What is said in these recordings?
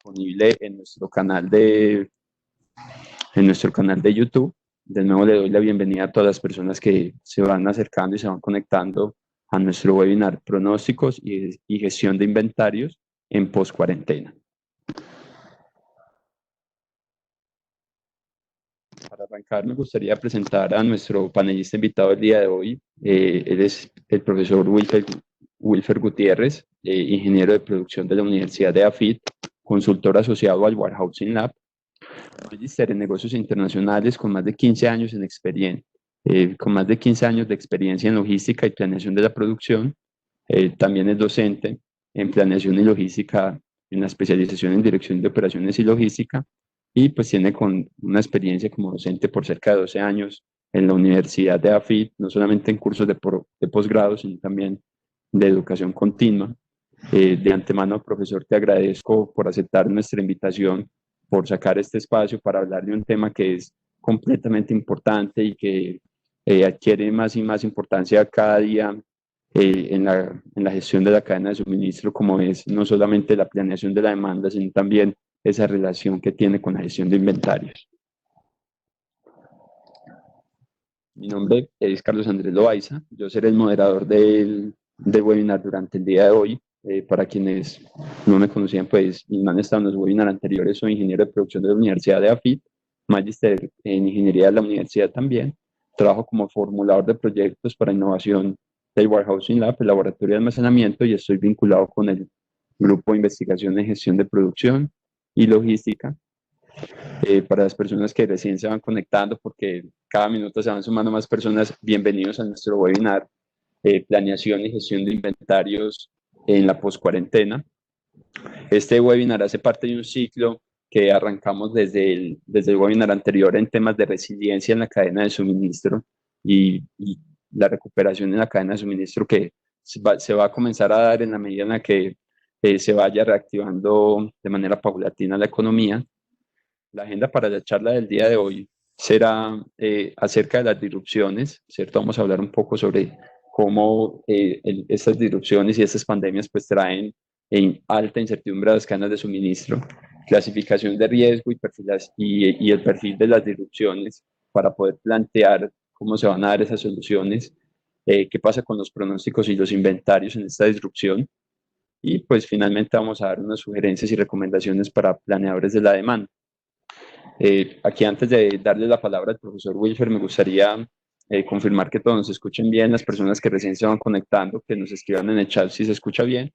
disponible en nuestro canal de YouTube. De nuevo le doy la bienvenida a todas las personas que se van acercando y se van conectando a nuestro webinar Pronósticos y Gestión de Inventarios en Post-Cuarentena. Para arrancar, me gustaría presentar a nuestro panelista invitado del día de hoy. Él es el profesor Wilfer Gutiérrez, ingeniero de producción de la Universidad de AFIT, consultor asociado al Warehousing Lab, magíster en negocios internacionales con más de 15 años en experiencia, con más de 15 años de experiencia en logística y planeación de la producción. También es docente en planeación y logística en la especialización en dirección de operaciones y logística, y pues tiene con una experiencia como docente por cerca de 12 años en la Universidad de AFIT, no solamente en cursos de posgrado, sino también de educación continua. De antemano, profesor, te agradezco por aceptar nuestra invitación, por sacar este espacio para hablar de un tema que es completamente importante y que adquiere más y más importancia cada día en la gestión de la cadena de suministro, como es no solamente la planeación de la demanda, sino también esa relación que tiene con la gestión de inventarios. Mi nombre es Carlos Andrés Loaiza, yo seré el moderador del webinar durante el día de hoy. Para quienes no me conocían, pues no han estado en los webinars anteriores, soy ingeniero de producción de la Universidad de AFIT, magíster en ingeniería de la universidad también. Trabajo como formulador de proyectos para innovación del Warehousing Lab, el laboratorio de almacenamiento, y estoy vinculado con el grupo de investigación en gestión de producción y logística. Para las personas que recién se van conectando, porque cada minuto se van sumando más personas, bienvenidos a nuestro webinar Planeación y Gestión de Inventarios en la Post-Cuarentena. Este webinar hace parte de un ciclo que arrancamos desde el webinar anterior en temas de resiliencia en la cadena de suministro y la recuperación en la cadena de suministro que se va a comenzar a dar en la medida en la que se vaya reactivando de manera paulatina la economía. La agenda para la charla del día de hoy será acerca de las disrupciones, ¿cierto? Vamos a hablar un poco sobre cómo estas disrupciones y estas pandemias pues traen en alta incertidumbre a las cadenas de suministro, clasificación de riesgo y el perfil de las disrupciones para poder plantear cómo se van a dar esas soluciones, qué pasa con los pronósticos y los inventarios en esta disrupción, y pues finalmente vamos a dar unas sugerencias y recomendaciones para planeadores de la demanda. Aquí antes de darle la palabra al profesor Wilfer, me gustaría confirmar que todos nos escuchen bien, las personas que recién se van conectando, que nos escriban en el chat si se escucha bien,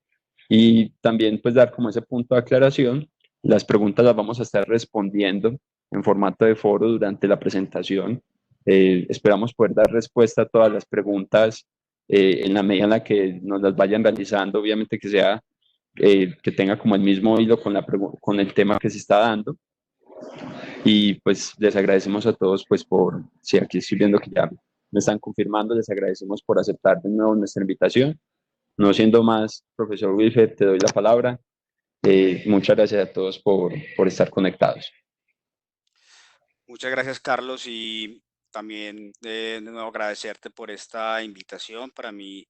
y también pues dar como ese punto de aclaración. Las preguntas las vamos a estar respondiendo en formato de foro durante la presentación. Esperamos poder dar respuesta a todas las preguntas en la medida en la que nos las vayan realizando, obviamente que sea que tenga como el mismo hilo con el tema que se está dando. Y pues les agradecemos a todos, pues si aquí estoy viendo que ya me están confirmando, les agradecemos por aceptar de nuevo nuestra invitación. No siendo más, profesor Wilfer, te doy la palabra. Muchas gracias a todos por estar conectados. Muchas gracias, Carlos, y también de nuevo agradecerte por esta invitación. Para mí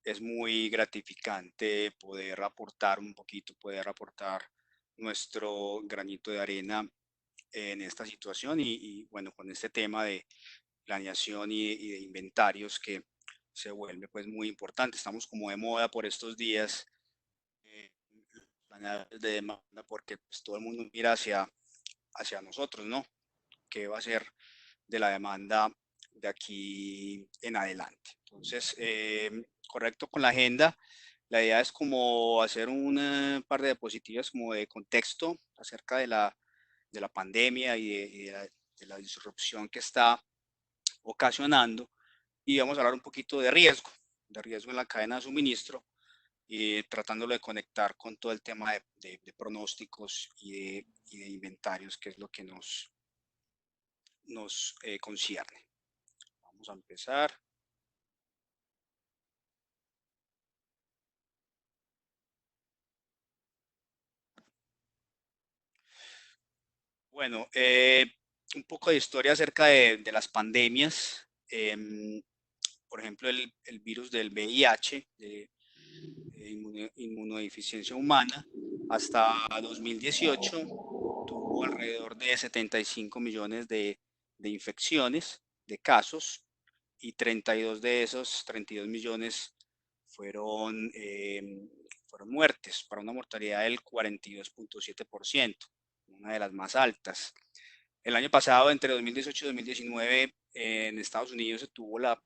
es muy gratificante poder aportar un poquito, poder aportar nuestro granito de arena en esta situación y bueno, con este tema de planeación y de inventarios que se vuelve pues muy importante. Estamos como de moda por estos días, planeadores de demanda, porque pues, todo el mundo mira hacia nosotros, ¿no? ¿Qué va a ser de la demanda de aquí en adelante? Entonces, correcto con la agenda. La idea es como hacer un par de diapositivas como de contexto acerca de la pandemia y de la disrupción que está ocasionando, y vamos a hablar un poquito de riesgo en la cadena de suministro, y tratándolo de conectar con todo el tema de pronósticos y de inventarios, que es lo que nos concierne. Vamos a empezar. Bueno, un poco de historia acerca de las pandemias. Por ejemplo, el virus del VIH, de inmunodeficiencia humana, hasta 2018 tuvo alrededor de 75 millones de infecciones, de casos, y 32 de esos 32 millones fueron, fueron muertes, para una mortalidad del 42.7%, una de las más altas. El año pasado, entre 2018 y 2019, en Estados Unidos se tuvo la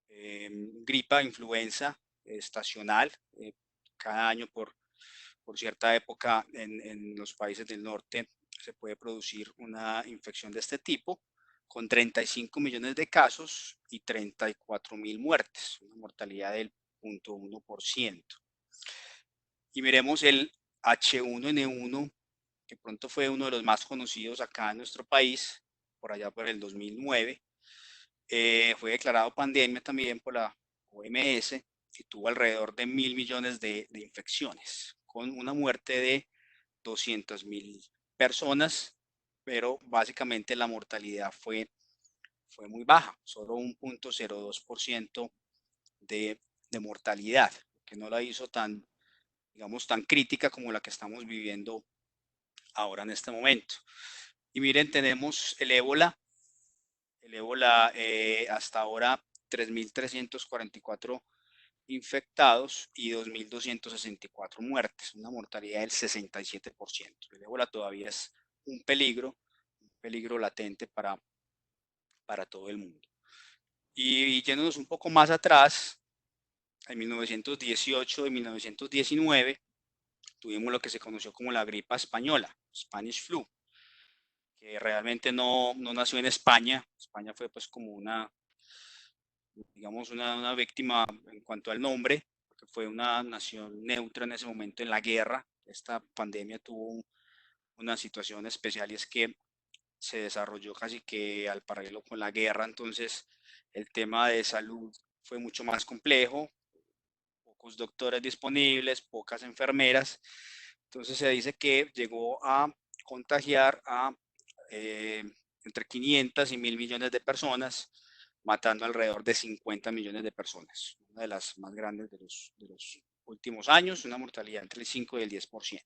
gripa, influenza estacional, cada año por cierta época en los países del norte se puede producir una infección de este tipo, con 35 millones de casos y 34.000 muertes, una mortalidad del 0.1%. Y miremos el H1N1, que pronto fue uno de los más conocidos acá en nuestro país, por allá por el 2009. Fue declarado pandemia también por la OMS y tuvo alrededor de 1.000 millones de infecciones, con una muerte de 200.000 personas, pero básicamente la mortalidad fue muy baja, solo un 0.02% de mortalidad, que no la hizo tan, digamos, tan crítica como la que estamos viviendo ahora en este momento. Y miren, tenemos el ébola hasta ahora 3.344 infectados y 2.264 muertes, una mortalidad del 67%. El ébola todavía es un peligro latente para todo el mundo. Y yéndonos un poco más atrás, en 1918 y 1919, tuvimos lo que se conoció como la gripa española, Spanish flu, que realmente no nació en España. España fue pues como digamos, una víctima en cuanto al nombre, porque fue una nación neutra en ese momento en la guerra. Esta pandemia tuvo una situación especial y es que se desarrolló casi que al paralelo con la guerra, entonces el tema de salud fue mucho más complejo, pocos doctores disponibles, pocas enfermeras, entonces se dice que llegó a contagiar a eh, entre 500 y 1.000 millones de personas, matando alrededor de 50 millones de personas, una de las más grandes de los últimos años, una mortalidad entre el 5 y el 10%.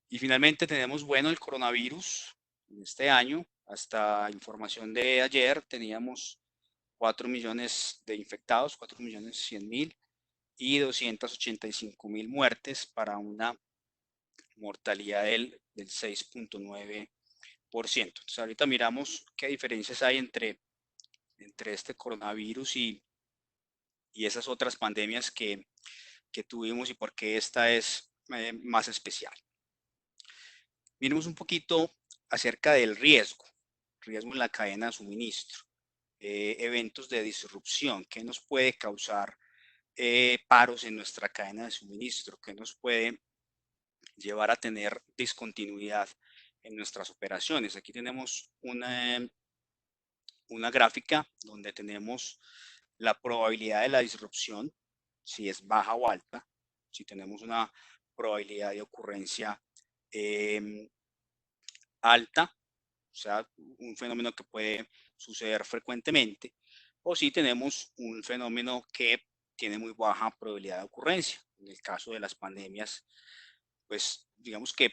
Y finalmente tenemos, bueno, el coronavirus. En este año, hasta información de ayer, teníamos 4 millones de infectados, 4.100.000 y 285.000 muertes para una mortalidad del 6.9%. Entonces ahorita miramos qué diferencias hay entre este coronavirus y esas otras pandemias que tuvimos y por qué esta es más especial. Miremos un poquito acerca del riesgo en la cadena de suministro, eventos de disrupción, qué nos puede causar paros en nuestra cadena de suministro, qué nos puede llevar a tener discontinuidad en nuestras operaciones. Aquí tenemos una gráfica donde tenemos la probabilidad de la disrupción, si es baja o alta, si tenemos una probabilidad de ocurrencia eh, alta, o sea, un fenómeno que puede suceder frecuentemente, o si tenemos un fenómeno que tiene muy baja probabilidad de ocurrencia. En el caso de las pandemias, pues digamos que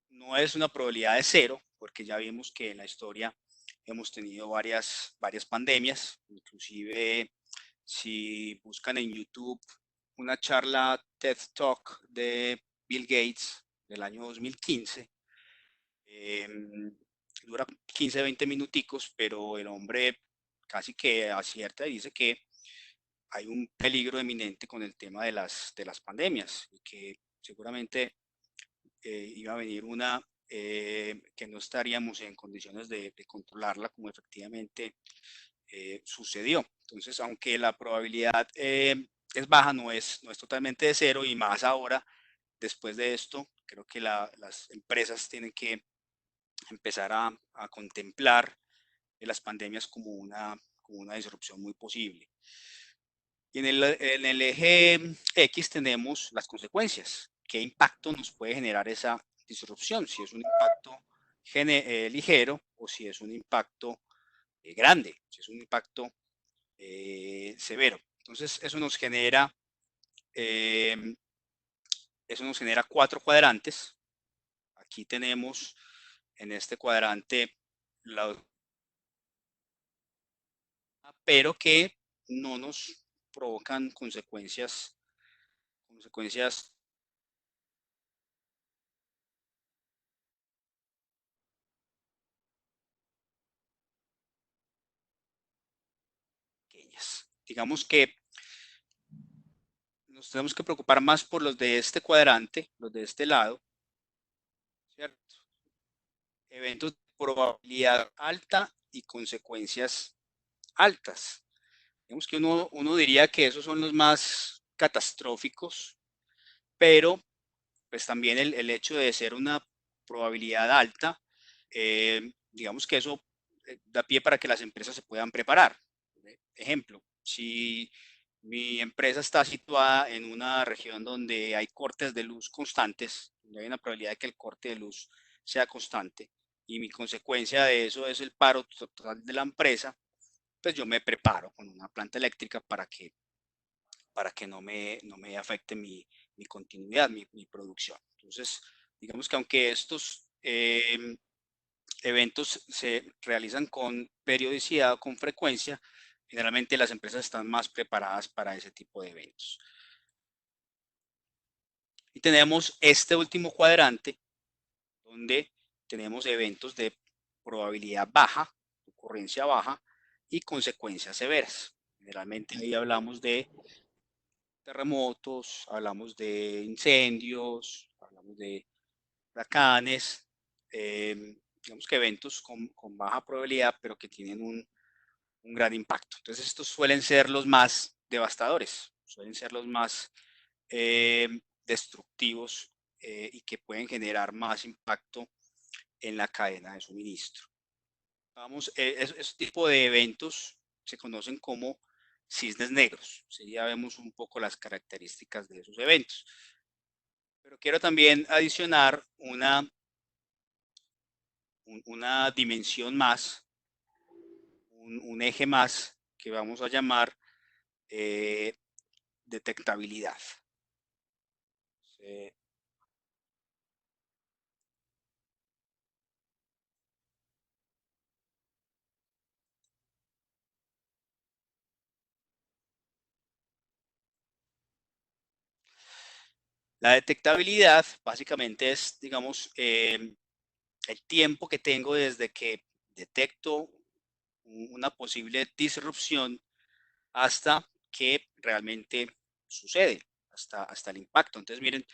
no es una probabilidad de cero, porque ya vimos que en la historia hemos tenido varias pandemias, inclusive si buscan en YouTube una charla TED Talk de Bill Gates del año 2015, dura 15, 20 minuticos, pero el hombre casi que acierta y dice que hay un peligro eminente con el tema de las pandemias y que seguramente iba a venir una que no estaríamos en condiciones de controlarla como efectivamente sucedió. Entonces, aunque la probabilidad es baja, no es totalmente de cero y más ahora, después de esto, creo que las empresas tienen que empezar a contemplar las pandemias como una disrupción muy posible. Y en el eje X tenemos las consecuencias. ¿Qué impacto nos puede generar esa disrupción? Si es un impacto ligero o si es un impacto grande, si es un impacto severo. Entonces, eso nos genera eso nos genera 4 cuadrantes. Aquí tenemos en este cuadrante pero que no nos provocan consecuencias pequeñas. Digamos que nos tenemos que preocupar más por los de este cuadrante, los de este lado, ¿cierto? Eventos de probabilidad alta y consecuencias altas. Digamos que uno diría que esos son los más catastróficos, pero pues también el hecho de ser una probabilidad alta, digamos que eso da pie para que las empresas se puedan preparar. Ejemplo, si mi empresa está situada en una región donde hay cortes de luz constantes, donde hay una probabilidad de que el corte de luz sea constante, y mi consecuencia de eso es el paro total de la empresa, pues yo me preparo con una planta eléctrica para que no me afecte mi continuidad, mi producción. Entonces, digamos que aunque estos eventos se realizan con periodicidad o con frecuencia, generalmente las empresas están más preparadas para ese tipo de eventos. Y tenemos este último cuadrante donde tenemos eventos de probabilidad baja, ocurrencia baja y consecuencias severas. Generalmente ahí hablamos de terremotos, hablamos de incendios, hablamos de huracanes, digamos que eventos con baja probabilidad, pero que tienen un gran impacto. Entonces estos suelen ser los más devastadores, suelen ser los más destructivos y que pueden generar más impacto en la cadena de suministro. Vamos, ese tipo de eventos se conocen como cisnes negros. Sí, ya vemos un poco las características de esos eventos. Pero quiero también adicionar una dimensión más, un eje más que vamos a llamar detectabilidad. Eh, la detectabilidad básicamente es, digamos, el tiempo que tengo desde que detecto una posible disrupción hasta que realmente sucede, hasta el impacto. Entonces, miren,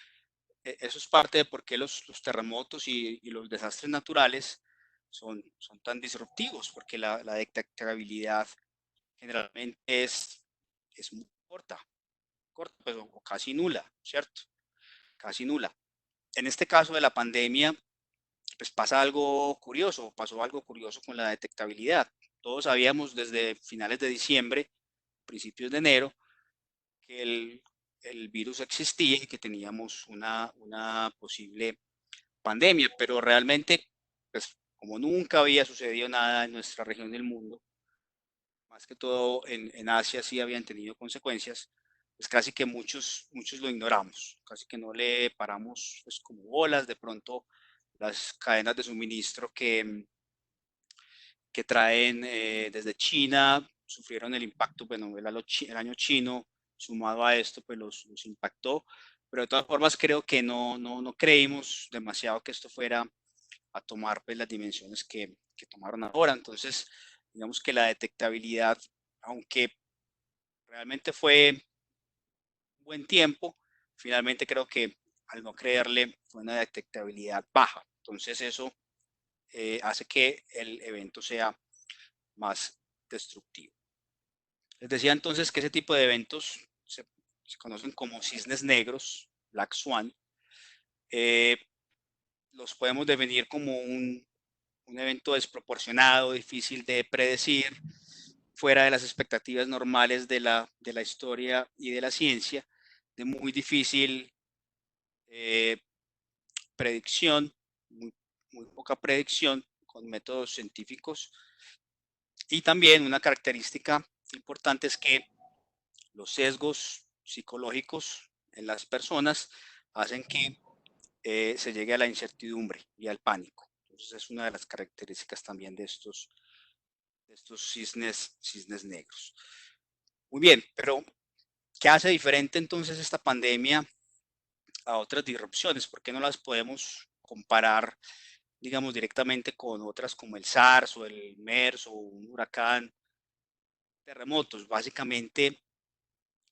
eso es parte de por qué los terremotos y los desastres naturales son tan disruptivos, porque la detectabilidad generalmente es muy corta, pero o casi nula, ¿cierto? Casi nula. En este caso de la pandemia, pues pasó algo curioso con la detectabilidad. Todos sabíamos desde finales de diciembre, principios de enero, que el virus existía y que teníamos una posible pandemia, pero realmente, pues como nunca había sucedido nada en nuestra región del mundo, más que todo en Asia sí habían tenido consecuencias, pues casi que muchos lo ignoramos, casi que no le paramos pues, como bolas, de pronto las cadenas de suministro que traen desde China sufrieron el impacto, bueno, el año chino sumado a esto pues los impactó, pero de todas formas creo que no creímos demasiado que esto fuera a tomar pues las dimensiones que tomaron ahora, entonces digamos que la detectabilidad, aunque realmente fue un buen tiempo, finalmente creo que al no creerle fue una detectabilidad baja, entonces eso hace que el evento sea más destructivo. Les decía entonces que ese tipo de eventos se conocen como cisnes negros, Black Swan. Eh, los podemos definir como un evento desproporcionado, difícil de predecir, fuera de las expectativas normales de la historia y de la ciencia, de muy difícil eh, predicción, muy poca predicción con métodos científicos. Y también una característica importante es que los sesgos psicológicos en las personas hacen que se llegue a la incertidumbre y al pánico. Entonces es una de las características también de estos cisnes negros. Muy bien, pero ¿qué hace diferente entonces esta pandemia a otras disrupciones? ¿Por qué no las podemos comparar, digamos, directamente con otras como el SARS o el MERS o un huracán, terremotos? Básicamente,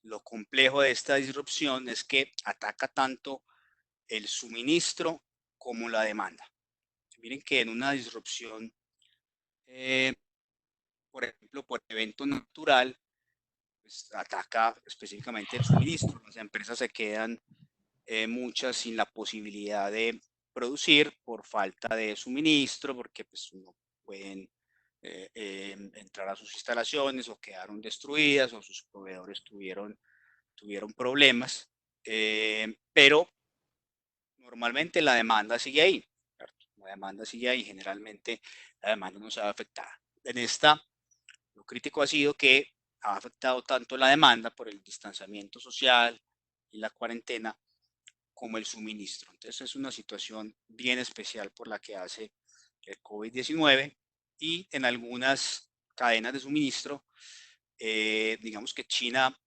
lo complejo de esta disrupción es que ataca tanto el suministro como la demanda. Miren que en una disrupción, por ejemplo, por evento natural, pues ataca específicamente el suministro. Las empresas se quedan muchas sin la posibilidad de producir por falta de suministro, porque pues no pueden entrar a sus instalaciones o quedaron destruidas o sus proveedores tuvieron problemas, pero normalmente la demanda sigue ahí. ¿Cierto? La demanda sigue ahí, generalmente la demanda no se va a afectar. En esta, lo crítico ha sido que ha afectado tanto la demanda por el distanciamiento social y la cuarentena como el suministro. Entonces es una situación bien especial por la que hace el COVID-19 y en algunas cadenas de suministro, digamos que China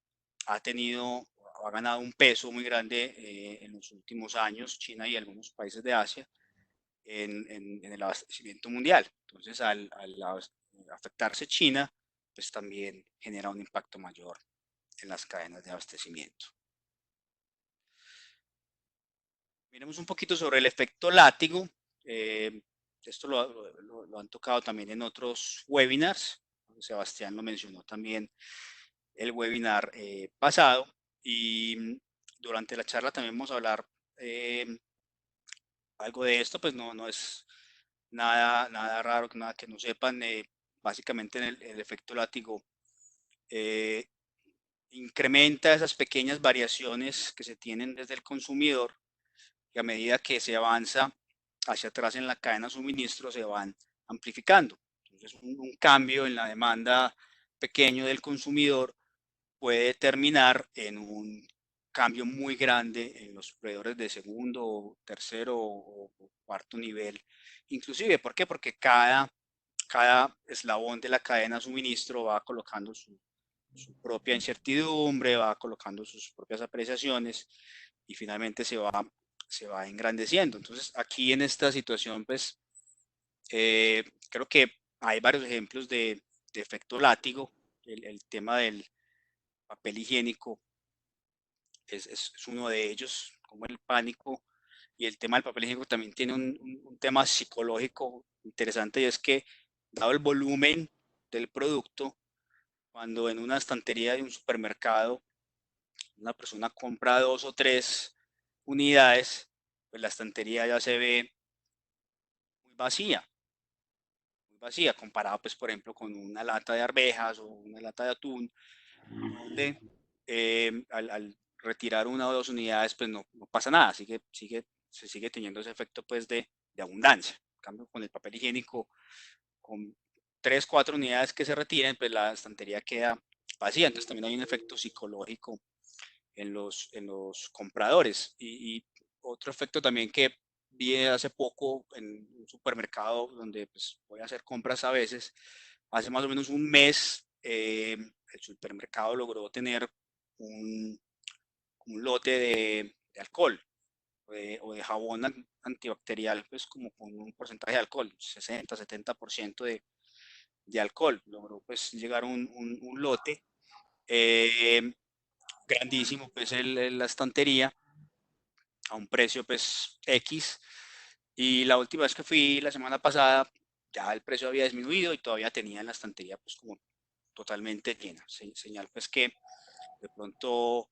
ha tenido, ha ganado un peso muy grande en los últimos años, China y algunos países de Asia, en el abastecimiento mundial. Entonces, al afectarse China, pues también genera un impacto mayor en las cadenas de abastecimiento. Miremos un poquito sobre el efecto látigo. Esto lo han tocado también en otros webinars. Sebastián lo mencionó también el webinar pasado. Y durante la charla también vamos a hablar eh, algo de esto, pues no es nada raro, nada que no sepan. Básicamente el efecto látigo eh, incrementa esas pequeñas variaciones que se tienen desde el consumidor y a medida que se avanza hacia atrás en la cadena de suministro se van amplificando. Entonces un cambio en la demanda pequeño del consumidor puede terminar en un cambio muy grande en los proveedores de segundo, tercero o cuarto nivel. Inclusive, ¿por qué? Porque cada eslabón de la cadena de suministro va colocando su propia incertidumbre, va colocando sus propias apreciaciones y finalmente se va engrandeciendo. Entonces, aquí en esta situación, pues, creo que hay varios ejemplos de efecto látigo. El tema del papel higiénico es uno de ellos, como el pánico. Y el tema del papel higiénico también tiene un tema psicológico interesante y es que, dado el volumen del producto, cuando en una estantería de un supermercado una persona compra 2 o 3 unidades, pues la estantería ya se ve muy vacía comparado, pues, por ejemplo, con una lata de arvejas o una lata de atún, donde al retirar 1 o 2 unidades, pues no pasa nada, se sigue teniendo ese efecto, pues, de abundancia. En cambio, con el papel higiénico, con 3, 4 unidades que se retiren, pues la estantería queda vacía. Entonces también hay un efecto psicológico en los compradores. Y otro efecto también que vi hace poco en un supermercado donde pues, voy a hacer compras a veces, hace más o menos un mes, el supermercado logró tener un, un lote de alcohol o de jabón antibacterial, pues como con un porcentaje de alcohol, 60, 70% de alcohol. Logró pues llegar un lote eh, grandísimo, pues la estantería a un precio pues X. Y la última vez que fui la semana pasada, ya el precio había disminuido y todavía tenía en la estantería pues como totalmente llena. Señal pues que de pronto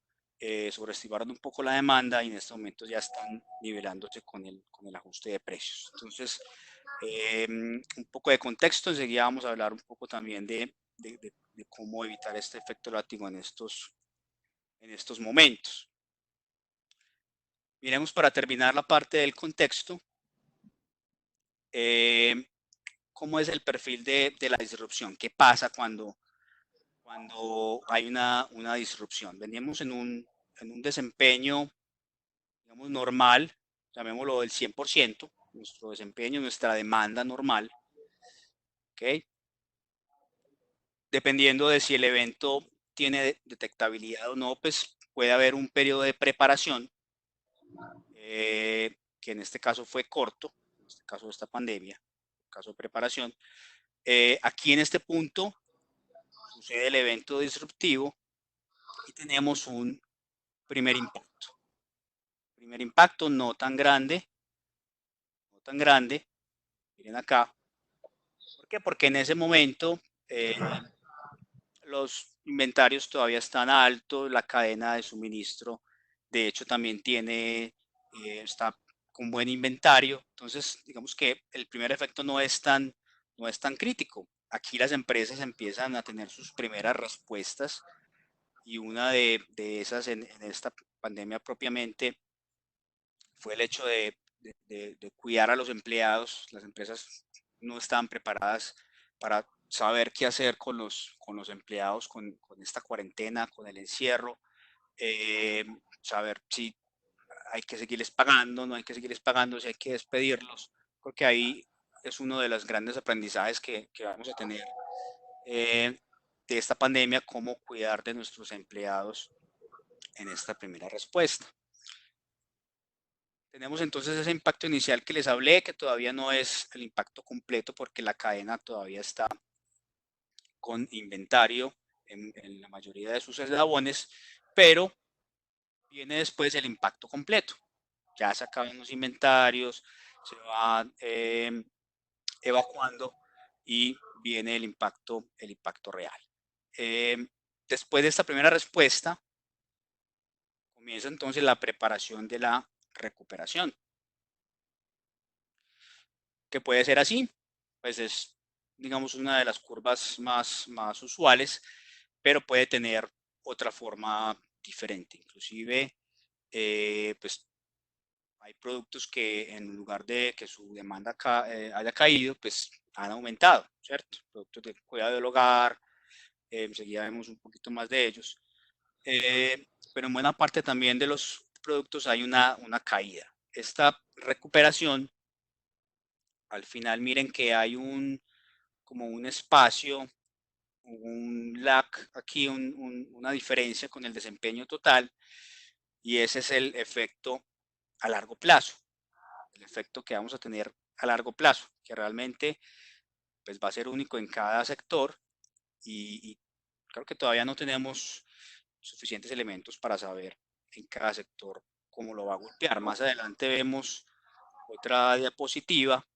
sobreestimaron un poco la demanda y en estos momentos ya están nivelándose con el ajuste de precios. Entonces, un poco de contexto, enseguida vamos a hablar un poco también de cómo evitar este efecto látigo en estos momentos. Miremos para terminar la parte del contexto, eh, cómo es el perfil de la disrupción, qué pasa cuando hay una disrupción. Veníamos en un desempeño, digamos, normal, llamémoslo del 100%, nuestro desempeño, nuestra demanda normal, ¿ok? Dependiendo de si el evento tiene detectabilidad o no, pues puede haber un periodo de preparación, que en este caso fue corto, en este caso de esta pandemia, caso de preparación. Aquí en este punto sucede el evento disruptivo y tenemos un primer impacto. Primer impacto no tan grande, no tan grande. Miren acá. ¿Por qué? Porque en ese momento los inventarios todavía están altos, la cadena de suministro, de hecho, también está con buen inventario. Entonces, digamos que el primer efecto no es tan crítico. Aquí las empresas empiezan a tener sus primeras respuestas y una de esas en esta pandemia propiamente fue el hecho de cuidar a los empleados. Las empresas no estaban preparadas para saber qué hacer con los empleados, con esta cuarentena, con el encierro, eh, saber si hay que seguirles pagando, no hay que seguirles pagando, si hay que despedirlos, porque ahí es uno de los grandes aprendizajes que vamos a tener de esta pandemia, cómo cuidar de nuestros empleados en esta primera respuesta. Tenemos entonces ese impacto inicial que les hablé, que todavía no es el impacto completo porque la cadena todavía está con inventario en la mayoría de sus eslabones, pero viene después el impacto completo. Ya se acaban los inventarios, se va evacuando y viene el impacto real. Eh, Después de esta primera respuesta, comienza entonces la preparación de la recuperación, que puede ser así, pues es, digamos, una de las curvas más usuales, pero puede tener otra forma diferente. Inclusive, pues hay productos que en lugar de que su demanda haya caído, pues han aumentado, ¿cierto? Productos de cuidado del hogar, enseguida vemos un poquito más de ellos. Pero en buena parte también de los productos hay una caída. Esta recuperación, al final miren que hay como un espacio, un lag aquí, una diferencia con el desempeño total, y ese es el efecto a largo plazo, el efecto que vamos a tener a largo plazo, que realmente pues, va a ser único en cada sector y creo que todavía no tenemos suficientes elementos para saber en cada sector cómo lo va a golpear. Más adelante vemos otra diapositiva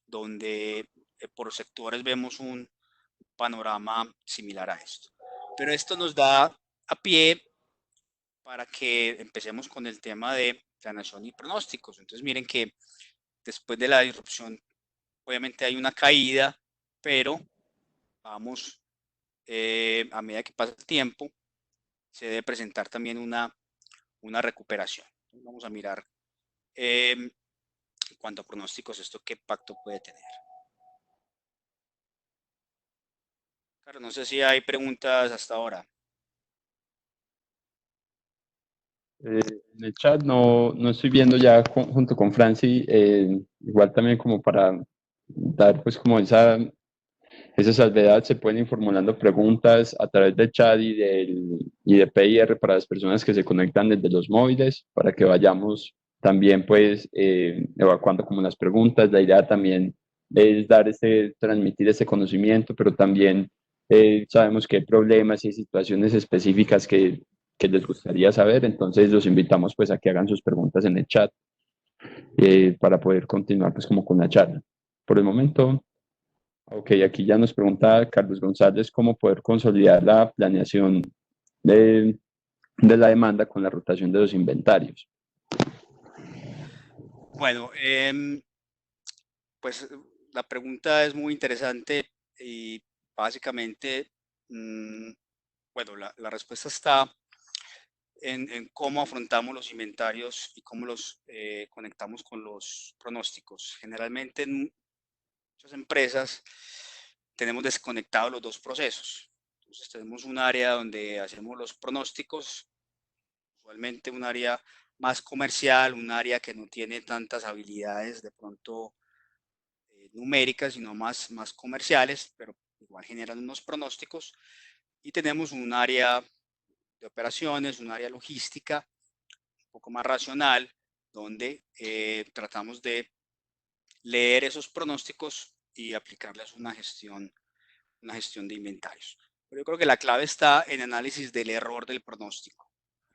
donde por sectores vemos un panorama similar a esto. Pero esto nos da a pie para que empecemos con el tema de planeación y pronósticos. Entonces miren que después de la disrupción obviamente hay una caída, pero vamos, a medida que pasa el tiempo, se debe presentar también una recuperación. Entonces, vamos a mirar en cuanto a pronósticos esto qué impacto puede tener. Claro, no sé si hay preguntas hasta ahora. En el chat no estoy viendo ya junto con Franci, igual también como para dar pues como esa salvedad, se pueden ir formulando preguntas a través del chat y de PIR para las personas que se conectan desde los móviles, para que vayamos también pues evacuando como las preguntas. La idea también es transmitir ese conocimiento, pero también sabemos que hay problemas y situaciones específicas que les gustaría saber, entonces los invitamos pues a que hagan sus preguntas en el chat para poder continuar pues como con la charla. Por el momento, ok, aquí ya nos pregunta Carlos González cómo poder consolidar la planeación de, de la demanda con la rotación de los inventarios. Bueno, pues la pregunta es muy interesante y básicamente, bueno, la respuesta está en cómo afrontamos los inventarios y cómo los conectamos con los pronósticos. Generalmente en muchas empresas tenemos desconectados los dos procesos. Entonces tenemos un área donde hacemos los pronósticos, usualmente un área más comercial, un área que no tiene tantas habilidades de pronto numéricas, sino más comerciales, pero igual generan unos pronósticos. Y tenemos un área de operaciones, un área logística, un poco más racional, donde tratamos de leer esos pronósticos y aplicarles una gestión de inventarios. Pero yo creo que la clave está en análisis del error del pronóstico.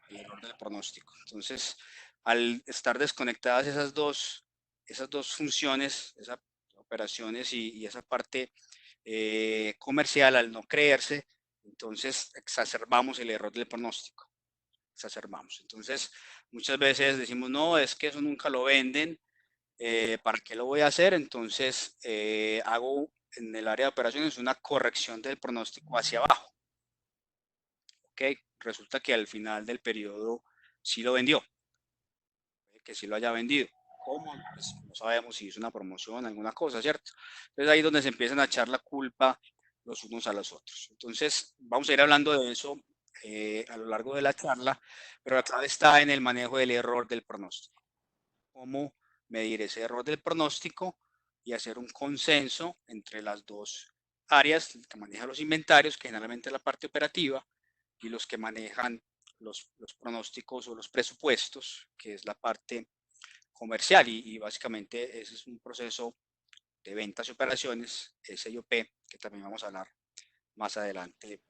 El error del pronóstico. Entonces, al estar desconectadas esas dos funciones, esas operaciones y esa parte comercial, al no creerse, entonces exacerbamos el error del pronóstico. Exacerbamos. Entonces, muchas veces decimos, no, es que eso nunca lo venden, ¿para qué lo voy a hacer? Entonces, hago en el área de operaciones una corrección del pronóstico hacia abajo. ¿Ok? Resulta que al final del periodo sí lo vendió, que sí lo haya vendido. ¿Cómo? Pues no sabemos si es una promoción, alguna cosa, ¿cierto? Entonces ahí es donde se empiezan a echar la culpa los unos a los otros. Entonces, vamos a ir hablando de eso a lo largo de la charla, pero la clave está en el manejo del error del pronóstico. Cómo medir ese error del pronóstico y hacer un consenso entre las dos áreas, el que maneja los inventarios, que generalmente es la parte operativa, y los que manejan los pronósticos o los presupuestos, que es la parte comercial. Y básicamente ese es un proceso de ventas y operaciones, SIOP, que también vamos a hablar más adelante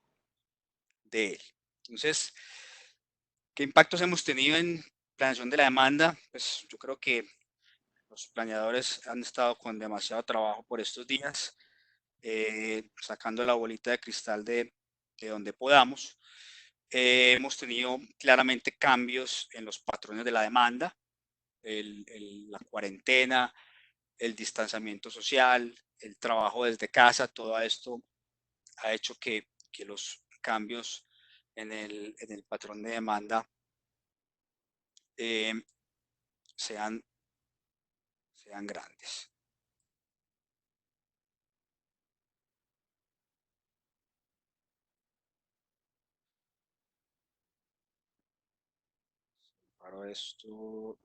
de él. Entonces, ¿qué impactos hemos tenido en planeación de la demanda? Pues yo creo que los planeadores han estado con demasiado trabajo por estos días, sacando la bolita de cristal de donde podamos. Hemos tenido claramente cambios en los patrones de la demanda, la cuarentena, el distanciamiento social, el trabajo desde casa, todo esto ha hecho que los cambios en el patrón de demanda eh, sean, sean grandes. Para esto,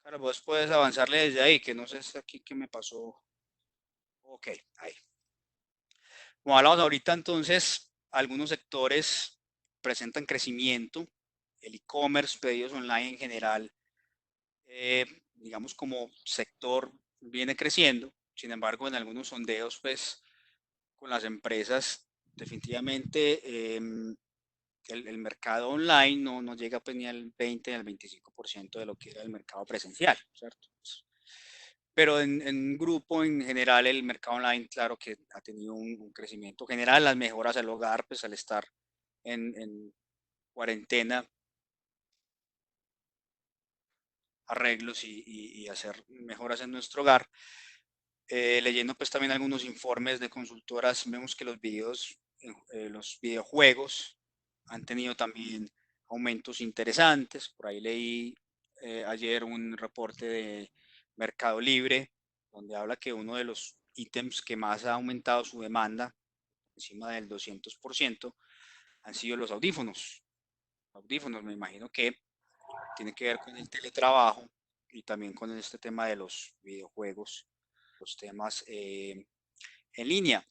claro, vos puedes avanzarle desde ahí, que no sé aquí qué me pasó. Ok, ahí. Como hablamos ahorita, entonces, algunos sectores presentan crecimiento, el e-commerce, pedidos online en general, eh, digamos como sector viene creciendo. Sin embargo, en algunos sondeos, pues, con las empresas, definitivamente el mercado online no llega pues, ni al 20 ni al 25% de lo que era el mercado presencial, ¿cierto? Pero en grupo, en general, el mercado online, claro que ha tenido un crecimiento general, las mejoras al hogar, pues al estar en cuarentena, arreglos y hacer mejoras en nuestro hogar. Leyendo pues también algunos informes de consultoras, vemos que los videojuegos han tenido también aumentos interesantes. Por ahí leí ayer un reporte de Mercado Libre, donde habla que uno de los ítems que más ha aumentado su demanda, encima del 200%, han sido los audífonos. Audífonos, me imagino que tiene que ver con el teletrabajo y también con este tema de los videojuegos, los temas en línea.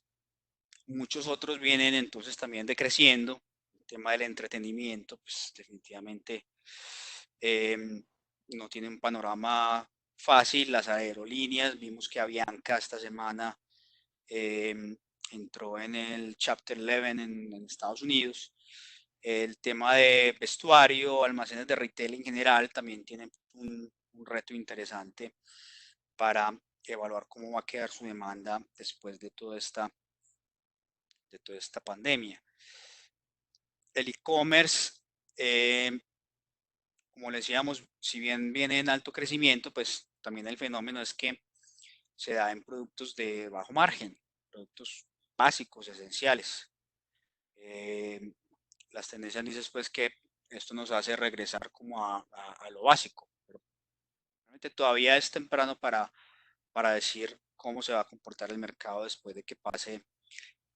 Muchos otros vienen entonces también decreciendo. El tema del entretenimiento, pues definitivamente eh, no tiene un panorama fácil. Las aerolíneas, vimos que Avianca esta semana eh, entró en el Chapter 11 en Estados Unidos. El tema de vestuario, almacenes de retail en general, también tiene un reto interesante para evaluar cómo va a quedar su demanda después de toda esta pandemia. El e-commerce, eh, como le decíamos, si bien viene en alto crecimiento, pues también el fenómeno es que se da en productos de bajo margen, productos básicos, esenciales. Eh, las tendencias dicen pues que esto nos hace regresar como a lo básico, pero realmente todavía es temprano para decir cómo se va a comportar el mercado después de que pase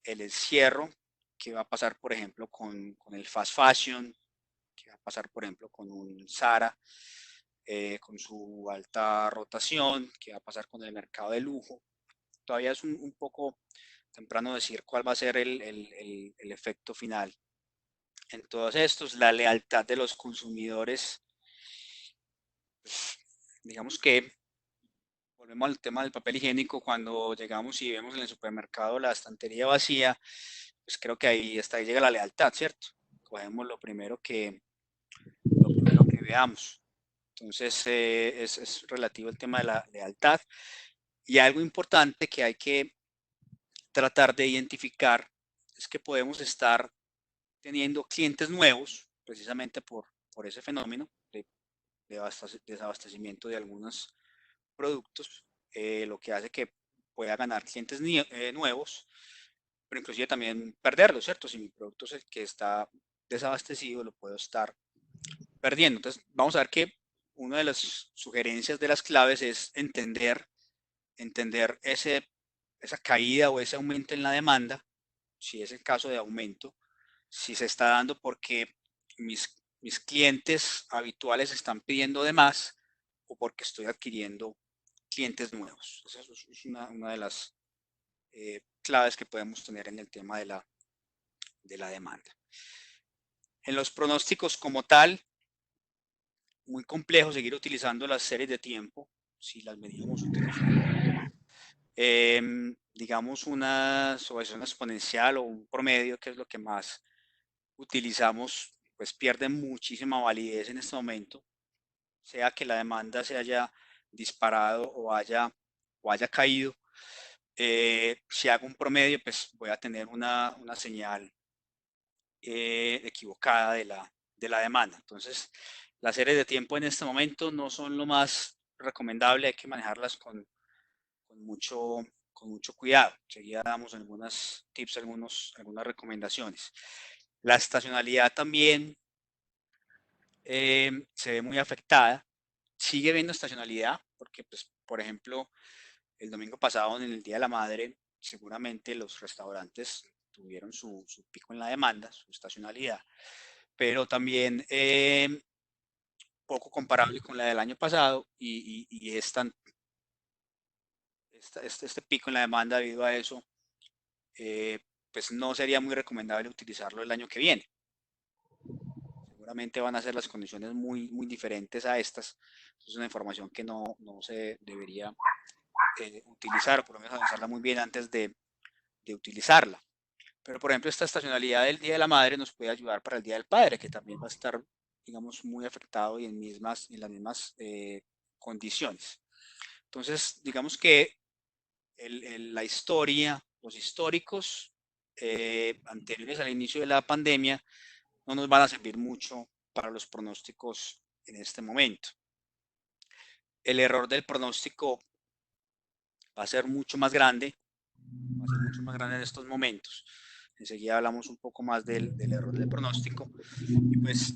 el encierro, qué va a pasar, por ejemplo, con el fast fashion, ¿Qué va a pasar, por ejemplo, con un Zara, con su alta rotación? ¿Qué va a pasar con el mercado de lujo? Todavía es un poco temprano decir cuál va a ser el efecto final en todos estos. La lealtad de los consumidores, pues, digamos que volvemos al tema del papel higiénico. Cuando llegamos y vemos en el supermercado la estantería vacía, pues creo que hasta ahí llega la lealtad, ¿cierto? Cogemos lo primero que veamos. Entonces, es relativo el tema de la lealtad. Y algo importante que hay que tratar de identificar es que podemos estar teniendo clientes nuevos, precisamente por ese fenómeno de desabastecimiento de algunos productos, lo que hace que pueda ganar clientes nuevos, pero inclusive también perderlos, ¿cierto? Si mi producto es el que está desabastecido, lo puedo estar perdiendo. Entonces, vamos a ver que una de las sugerencias de las claves es entender esa caída o ese aumento en la demanda, si es el caso de aumento, si se está dando porque mis clientes habituales están pidiendo de más o porque estoy adquiriendo clientes nuevos. Esa es una de las claves que podemos tener en el tema de la demanda. En los pronósticos como tal, muy complejo seguir utilizando las series de tiempo si las veníamos utilizando. Digamos una sucesión exponencial o un promedio, que es lo que más utilizamos, pues pierde muchísima validez en este momento, sea que la demanda se haya disparado o haya caído. Si hago un promedio, pues voy a tener una señal equivocada de la demanda. Entonces, las series de tiempo en este momento no son lo más recomendable, hay que manejarlas con mucho, con mucho cuidado. Enseguida damos algunos tips, algunas recomendaciones. La estacionalidad también se ve muy afectada. Sigue habiendo estacionalidad, porque, pues, por ejemplo, el domingo pasado, en el Día de la Madre, seguramente los restaurantes tuvieron su pico en la demanda, su estacionalidad, pero también poco comparable con la del año pasado y este pico en la demanda debido a eso, eh, pues no sería muy recomendable utilizarlo el año que viene. Seguramente van a ser las condiciones muy, muy diferentes a estas. Es una información que no se debería utilizar, o por lo menos analizarla muy bien antes de utilizarla. Pero, por ejemplo, esta estacionalidad del Día de la Madre nos puede ayudar para el Día del Padre, que también va a estar, digamos, muy afectado y en las mismas condiciones. Entonces, digamos que la historia, los históricos anteriores al inicio de la pandemia no nos van a servir mucho para los pronósticos en este momento. El error del pronóstico va a ser mucho más grande, en estos momentos. Enseguida hablamos un poco más del error del pronóstico. Y pues,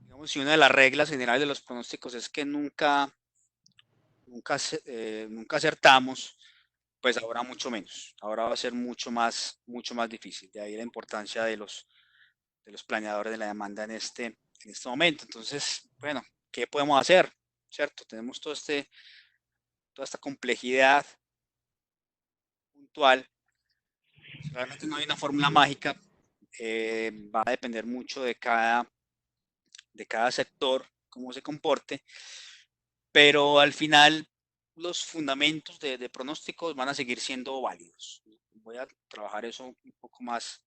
digamos, si una de las reglas generales de los pronósticos es que nunca acertamos, pues ahora mucho menos. Ahora va a ser mucho más difícil. De ahí la importancia de los planeadores de la demanda en este momento. Entonces, bueno, ¿qué podemos hacer? ¿Cierto? Tenemos toda esta complejidad puntual. Realmente no hay una fórmula mágica. Va a depender mucho de cada sector, cómo se comporte, pero al final los fundamentos de pronósticos van a seguir siendo válidos. Voy a trabajar eso un poco más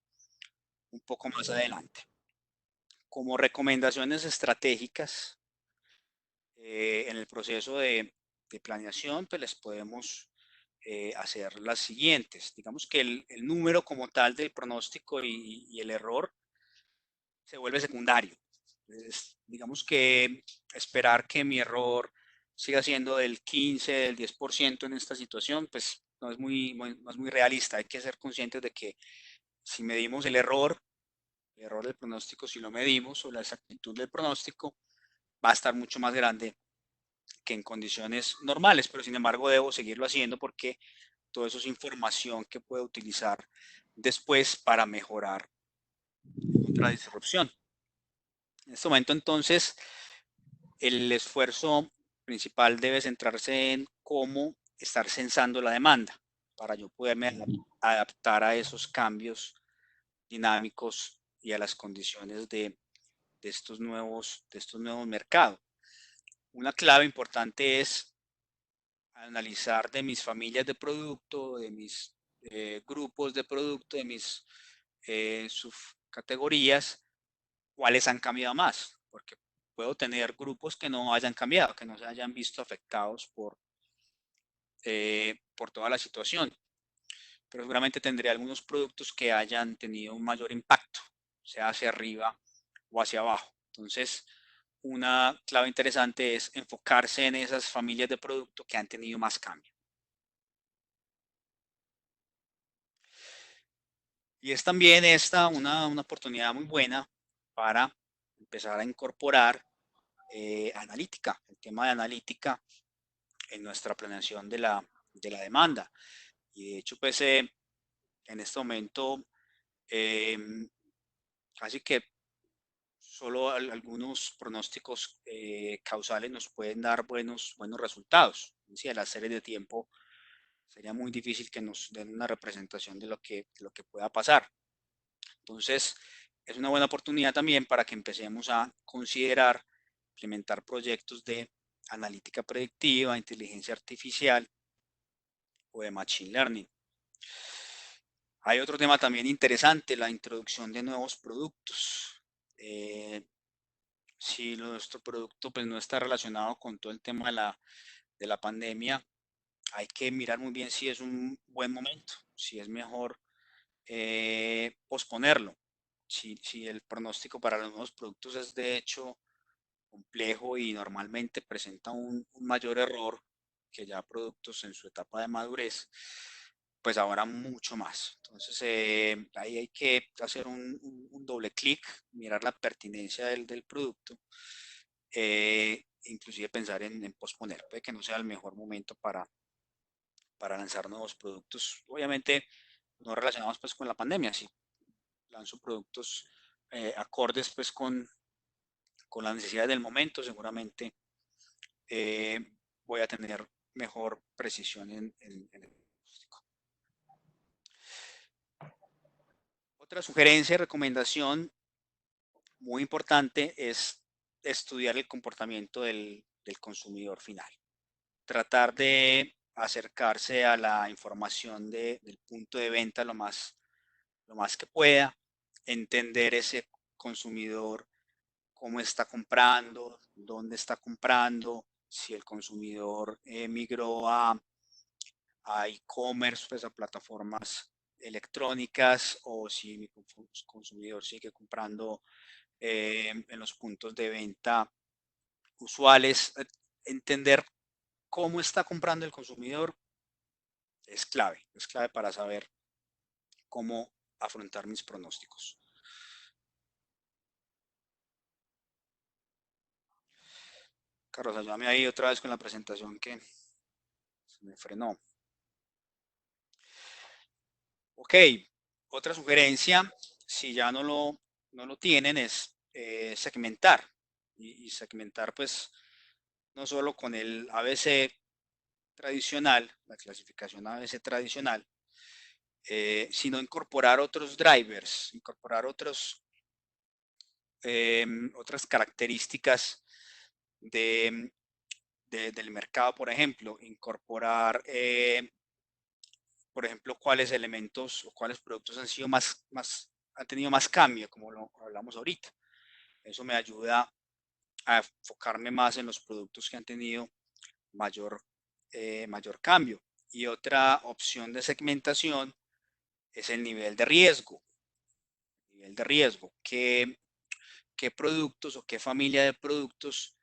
adelante. Como recomendaciones estratégicas en el proceso de planeación, pues les podemos hacer las siguientes. Digamos que el número como tal del pronóstico y el error se vuelve secundario. Entonces, digamos que esperar que mi error siga siendo del 15, del 10% en esta situación, pues no es muy realista. Hay que ser conscientes de que si medimos el error del pronóstico, si lo medimos, o la exactitud del pronóstico, va a estar mucho más grande que en condiciones normales, pero sin embargo debo seguirlo haciendo porque todo eso es información que puedo utilizar después para mejorar en otra disrupción. En este momento, entonces, el esfuerzo principal debe centrarse en cómo estar censando la demanda para yo poderme adaptar a esos cambios dinámicos y a las condiciones de estos nuevos mercados. Una clave importante es analizar de mis familias de producto, de mis grupos de producto, de mis subcategorías, cuáles han cambiado más, porque puedo tener grupos que no hayan cambiado, que no se hayan visto afectados por toda la situación, pero seguramente tendré algunos productos que hayan tenido un mayor impacto, sea hacia arriba o hacia abajo. Entonces, una clave interesante es enfocarse en esas familias de producto que han tenido más cambio. Y es también esta una oportunidad muy buena para empezar a incorporar analítica, el tema de analítica en nuestra planeación de la demanda. Y de hecho, pues en este momento, casi que solo algunos pronósticos causales nos pueden dar buenos resultados. Si a la serie de tiempo sería muy difícil que nos den una representación de lo que pueda pasar. Entonces, es una buena oportunidad también para que empecemos a considerar implementar proyectos de analítica predictiva, inteligencia artificial o de machine learning. Hay otro tema también interesante, la introducción de nuevos productos. Si nuestro producto pues, no está relacionado con todo el tema de la pandemia, hay que mirar muy bien si es un buen momento, si es mejor posponerlo. Si el pronóstico para los nuevos productos es de hecho complejo y normalmente presenta un mayor error que ya productos en su etapa de madurez, pues ahora mucho más. Entonces ahí hay que hacer un doble clic, mirar la pertinencia del producto, inclusive pensar en posponer. Puede que no sea el mejor momento para lanzar nuevos productos. Obviamente no relacionados pues con la pandemia, si lanzo productos acordes pues con las necesidades del momento, seguramente voy a tener mejor precisión en el diagnóstico. Otra sugerencia y recomendación muy importante es estudiar el comportamiento del consumidor final. Tratar de acercarse a la información del punto de venta lo más que pueda, entender ese consumidor, cómo está comprando, dónde está comprando, si el consumidor migró a e-commerce, pues a plataformas electrónicas, o si mi consumidor sigue comprando en los puntos de venta usuales. Entender cómo está comprando el consumidor es clave para saber cómo afrontar mis pronósticos. Carlos, ayúdame ahí otra vez con la presentación que se me frenó. Ok, otra sugerencia, si ya no lo tienen, es segmentar. Y segmentar, pues, no solo con el ABC tradicional, la clasificación ABC tradicional, sino incorporar otros drivers, incorporar otras características del mercado, por ejemplo, incorporar, por ejemplo, cuáles elementos o cuáles productos han sido han tenido más cambio, como lo hablamos ahorita. Eso me ayuda a enfocarme más en los productos que han tenido mayor cambio. Y otra opción de segmentación es el nivel de riesgo. ¿Qué productos o qué familia de productos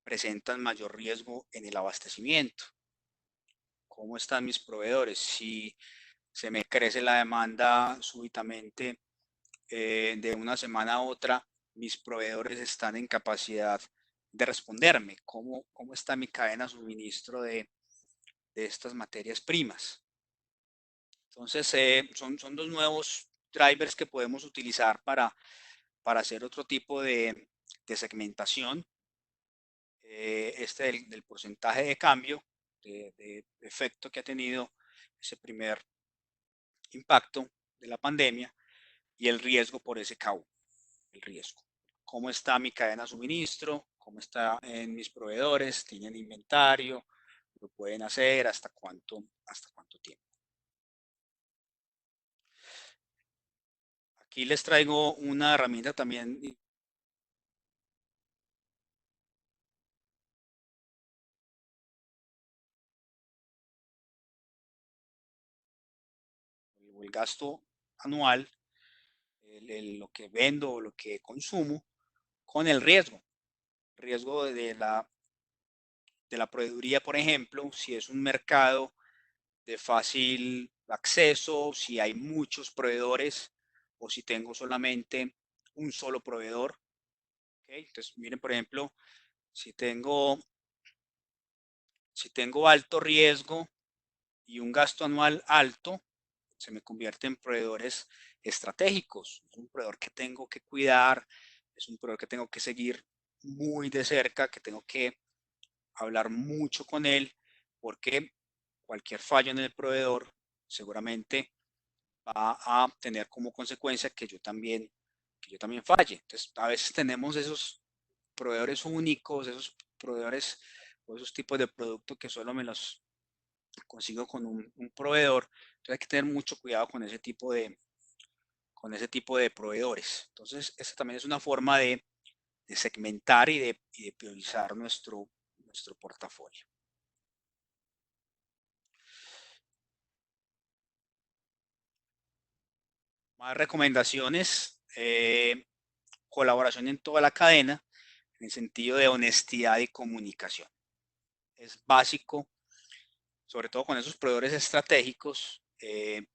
presentan mayor riesgo en el abastecimiento? ¿Cómo están mis proveedores? Si se me crece la demanda súbitamente de una semana a otra, mis proveedores están en capacidad de responderme. ¿Cómo está mi cadena de suministro de estas materias primas? Entonces, son dos nuevos drivers que podemos utilizar para hacer otro tipo de segmentación, del porcentaje de cambio, de efecto que ha tenido ese primer impacto de la pandemia y el riesgo por ese SKU, el riesgo. ¿Cómo está mi cadena de suministro? ¿Cómo está en mis proveedores? ¿Tienen inventario? ¿Lo pueden hacer? ¿Hasta cuánto tiempo? Aquí les traigo una herramienta también. El gasto anual, lo que vendo o lo que consumo, con el riesgo de la proveeduría, por ejemplo, si es un mercado de fácil acceso, si hay muchos proveedores o si tengo solamente un solo proveedor. ¿Okay? Entonces, miren, por ejemplo, si tengo, si tengo alto riesgo y un gasto anual alto, se me convierte en proveedores estratégicos. Es un proveedor que tengo que cuidar, es un proveedor que tengo que seguir muy de cerca, que tengo que hablar mucho con él, porque cualquier fallo en el proveedor seguramente va a tener como consecuencia que yo también falle. Entonces, a veces tenemos esos proveedores únicos, esos proveedores o esos tipos de productos que solo me los consigo con un proveedor. Entonces hay que tener mucho cuidado con ese tipo de proveedores. Entonces, esta también es una forma de segmentar y de priorizar nuestro portafolio. Más recomendaciones, colaboración en toda la cadena, en el sentido de honestidad y comunicación. Es básico, sobre todo con esos proveedores estratégicos,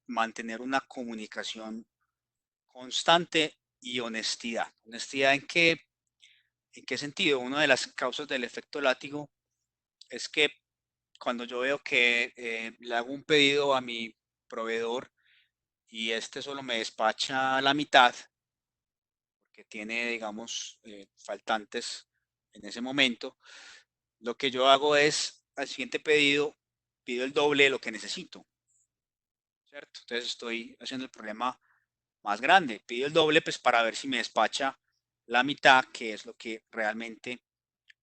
mantener una comunicación constante y honestidad. ¿Honestidad en qué sentido? Una de las causas del efecto látigo es que cuando yo veo que le hago un pedido a mi proveedor y este solo me despacha la mitad, porque tiene, digamos, faltantes en ese momento, lo que yo hago es, al siguiente pedido, pido el doble de lo que necesito, ¿cierto? Entonces estoy haciendo el problema más grande. Pido el doble pues para ver si me despacha la mitad, que es lo que realmente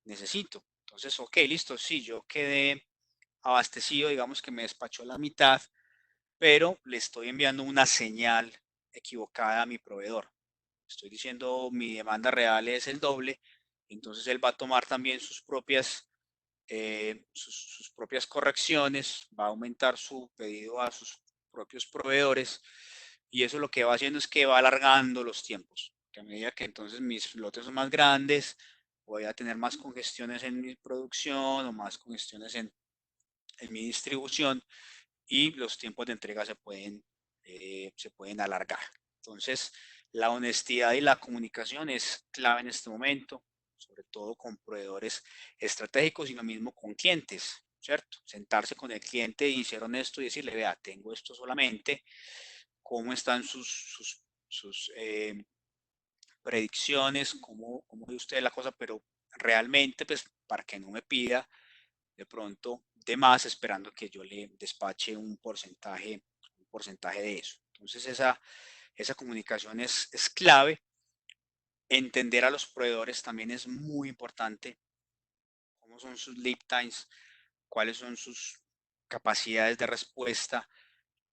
necesito. Entonces, ok, listo, sí, yo quedé abastecido, digamos que me despachó la mitad, pero le estoy enviando una señal equivocada a mi proveedor. Estoy diciendo mi demanda real es el doble, entonces él va a tomar también sus propias correcciones, va a aumentar su pedido a sus propios proveedores y eso lo que va haciendo es que va alargando los tiempos. Que a medida que entonces mis lotes son más grandes, voy a tener más congestiones en mi producción o más congestiones en mi distribución y los tiempos de entrega se pueden alargar. Entonces, la honestidad y la comunicación es clave en este momento, sobre todo con proveedores estratégicos y lo mismo con clientes, ¿cierto? Sentarse con el cliente y ser honesto y decirle, vea, tengo esto solamente, cómo están sus predicciones, cómo ve usted la cosa, pero realmente, pues, para que no me pida de pronto de más esperando que yo le despache un porcentaje de eso. Entonces esa comunicación es clave. Entender a los proveedores también es muy importante. Cómo son sus lead times, cuáles son sus capacidades de respuesta,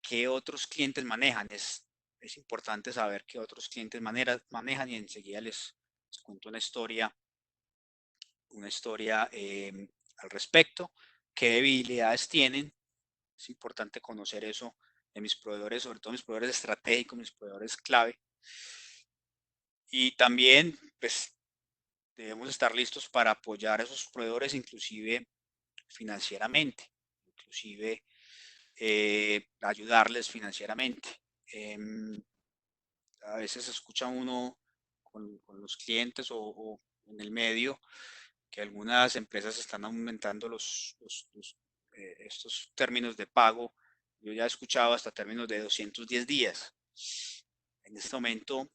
qué otros clientes manejan. Es importante saber qué otros clientes manejan y enseguida les cuento una historia al respecto, qué debilidades tienen. Es importante conocer eso de mis proveedores, sobre todo mis proveedores estratégicos, mis proveedores clave. Y también, pues, debemos estar listos para apoyar a esos proveedores, inclusive financieramente, inclusive ayudarles financieramente. Eh, a veces escucha uno con los clientes o en el medio que algunas empresas están aumentando estos términos de pago. Yo ya he escuchado hasta términos de 210 días. En este momento,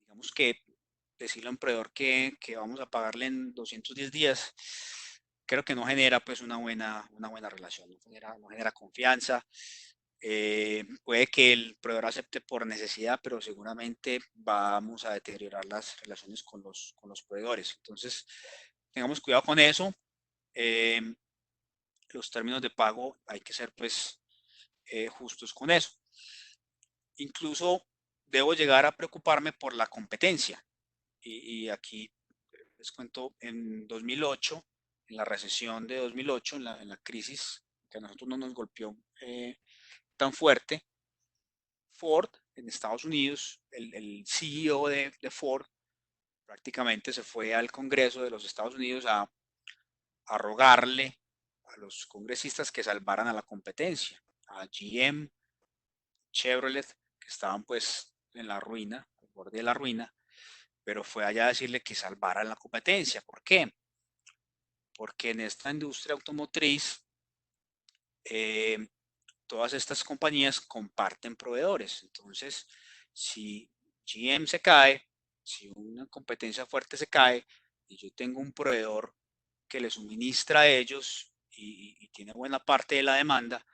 digamos que decirle a un proveedor que vamos a pagarle en 210 días, creo que no genera pues una buena relación, no genera confianza. Puede que el proveedor acepte por necesidad, pero seguramente vamos a deteriorar las relaciones con los proveedores. Entonces, tengamos cuidado con eso. Eh, los términos de pago hay que ser pues justos con eso. Incluso debo llegar a preocuparme por la competencia. Y aquí les cuento, en 2008, en la recesión de 2008, en la crisis que a nosotros no nos golpeó tan fuerte, Ford en Estados Unidos, el CEO de Ford prácticamente se fue al Congreso de los Estados Unidos a rogarle a los congresistas que salvaran a la competencia, a GM, Chevrolet, que estaban pues en la ruina, al borde de la ruina, pero fue allá a decirle que salvaran la competencia. ¿Por qué? Porque en esta industria automotriz eh, todas estas compañías comparten proveedores. Entonces, si GM se cae, si una competencia fuerte se cae y yo tengo un proveedor que le suministra a ellos y tiene buena parte de la demanda,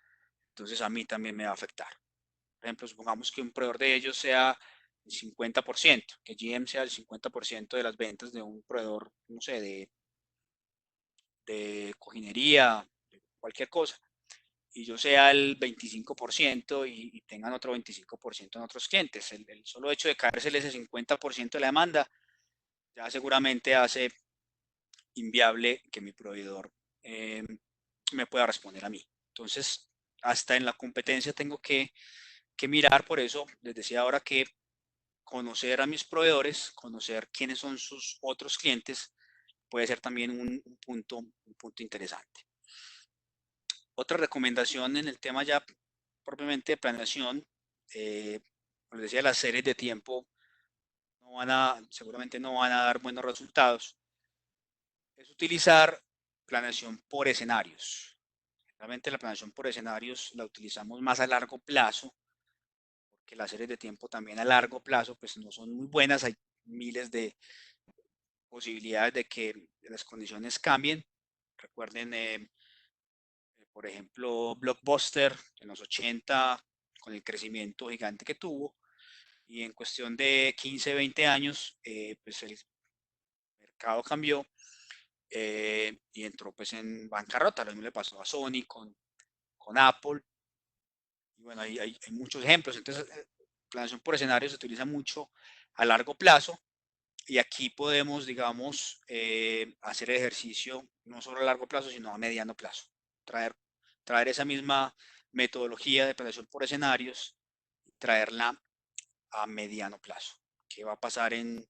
entonces a mí también me va a afectar. Por ejemplo, supongamos que un proveedor de ellos sea el 50%, que GM sea el 50% de las ventas de un proveedor, no sé, de cojinería, de cualquier cosa, y yo sea el 25% y tengan otro 25% en otros clientes. El solo hecho de caérsele ese 50% de la demanda ya seguramente hace inviable que mi proveedor eh, me pueda responder a mí. Entonces, hasta en la competencia tengo que mirar, por eso les decía ahora que conocer a mis proveedores, conocer quiénes son sus otros clientes, puede ser también un punto interesante. Otra recomendación en el tema ya propiamente de planeación, como les decía, las series de tiempo seguramente no van a dar buenos resultados, es utilizar planeación por escenarios. Realmente la planeación por escenarios la utilizamos más a largo plazo, porque las series de tiempo también a largo plazo pues no son muy buenas, hay miles de posibilidades de que las condiciones cambien. Recuerden, por ejemplo, Blockbuster en los 80 con el crecimiento gigante que tuvo, y en cuestión de 15, 20 años, pues el mercado cambió y entró pues en bancarrota. Lo mismo le pasó a Sony con Apple. Y bueno, hay muchos ejemplos. Entonces, planeación por escenario se utiliza mucho a largo plazo y aquí podemos, digamos, hacer ejercicio no solo a largo plazo, sino a mediano plazo. Traer, traer esa misma metodología de planeación por escenarios, traerla a mediano plazo. ¿Qué va a pasar en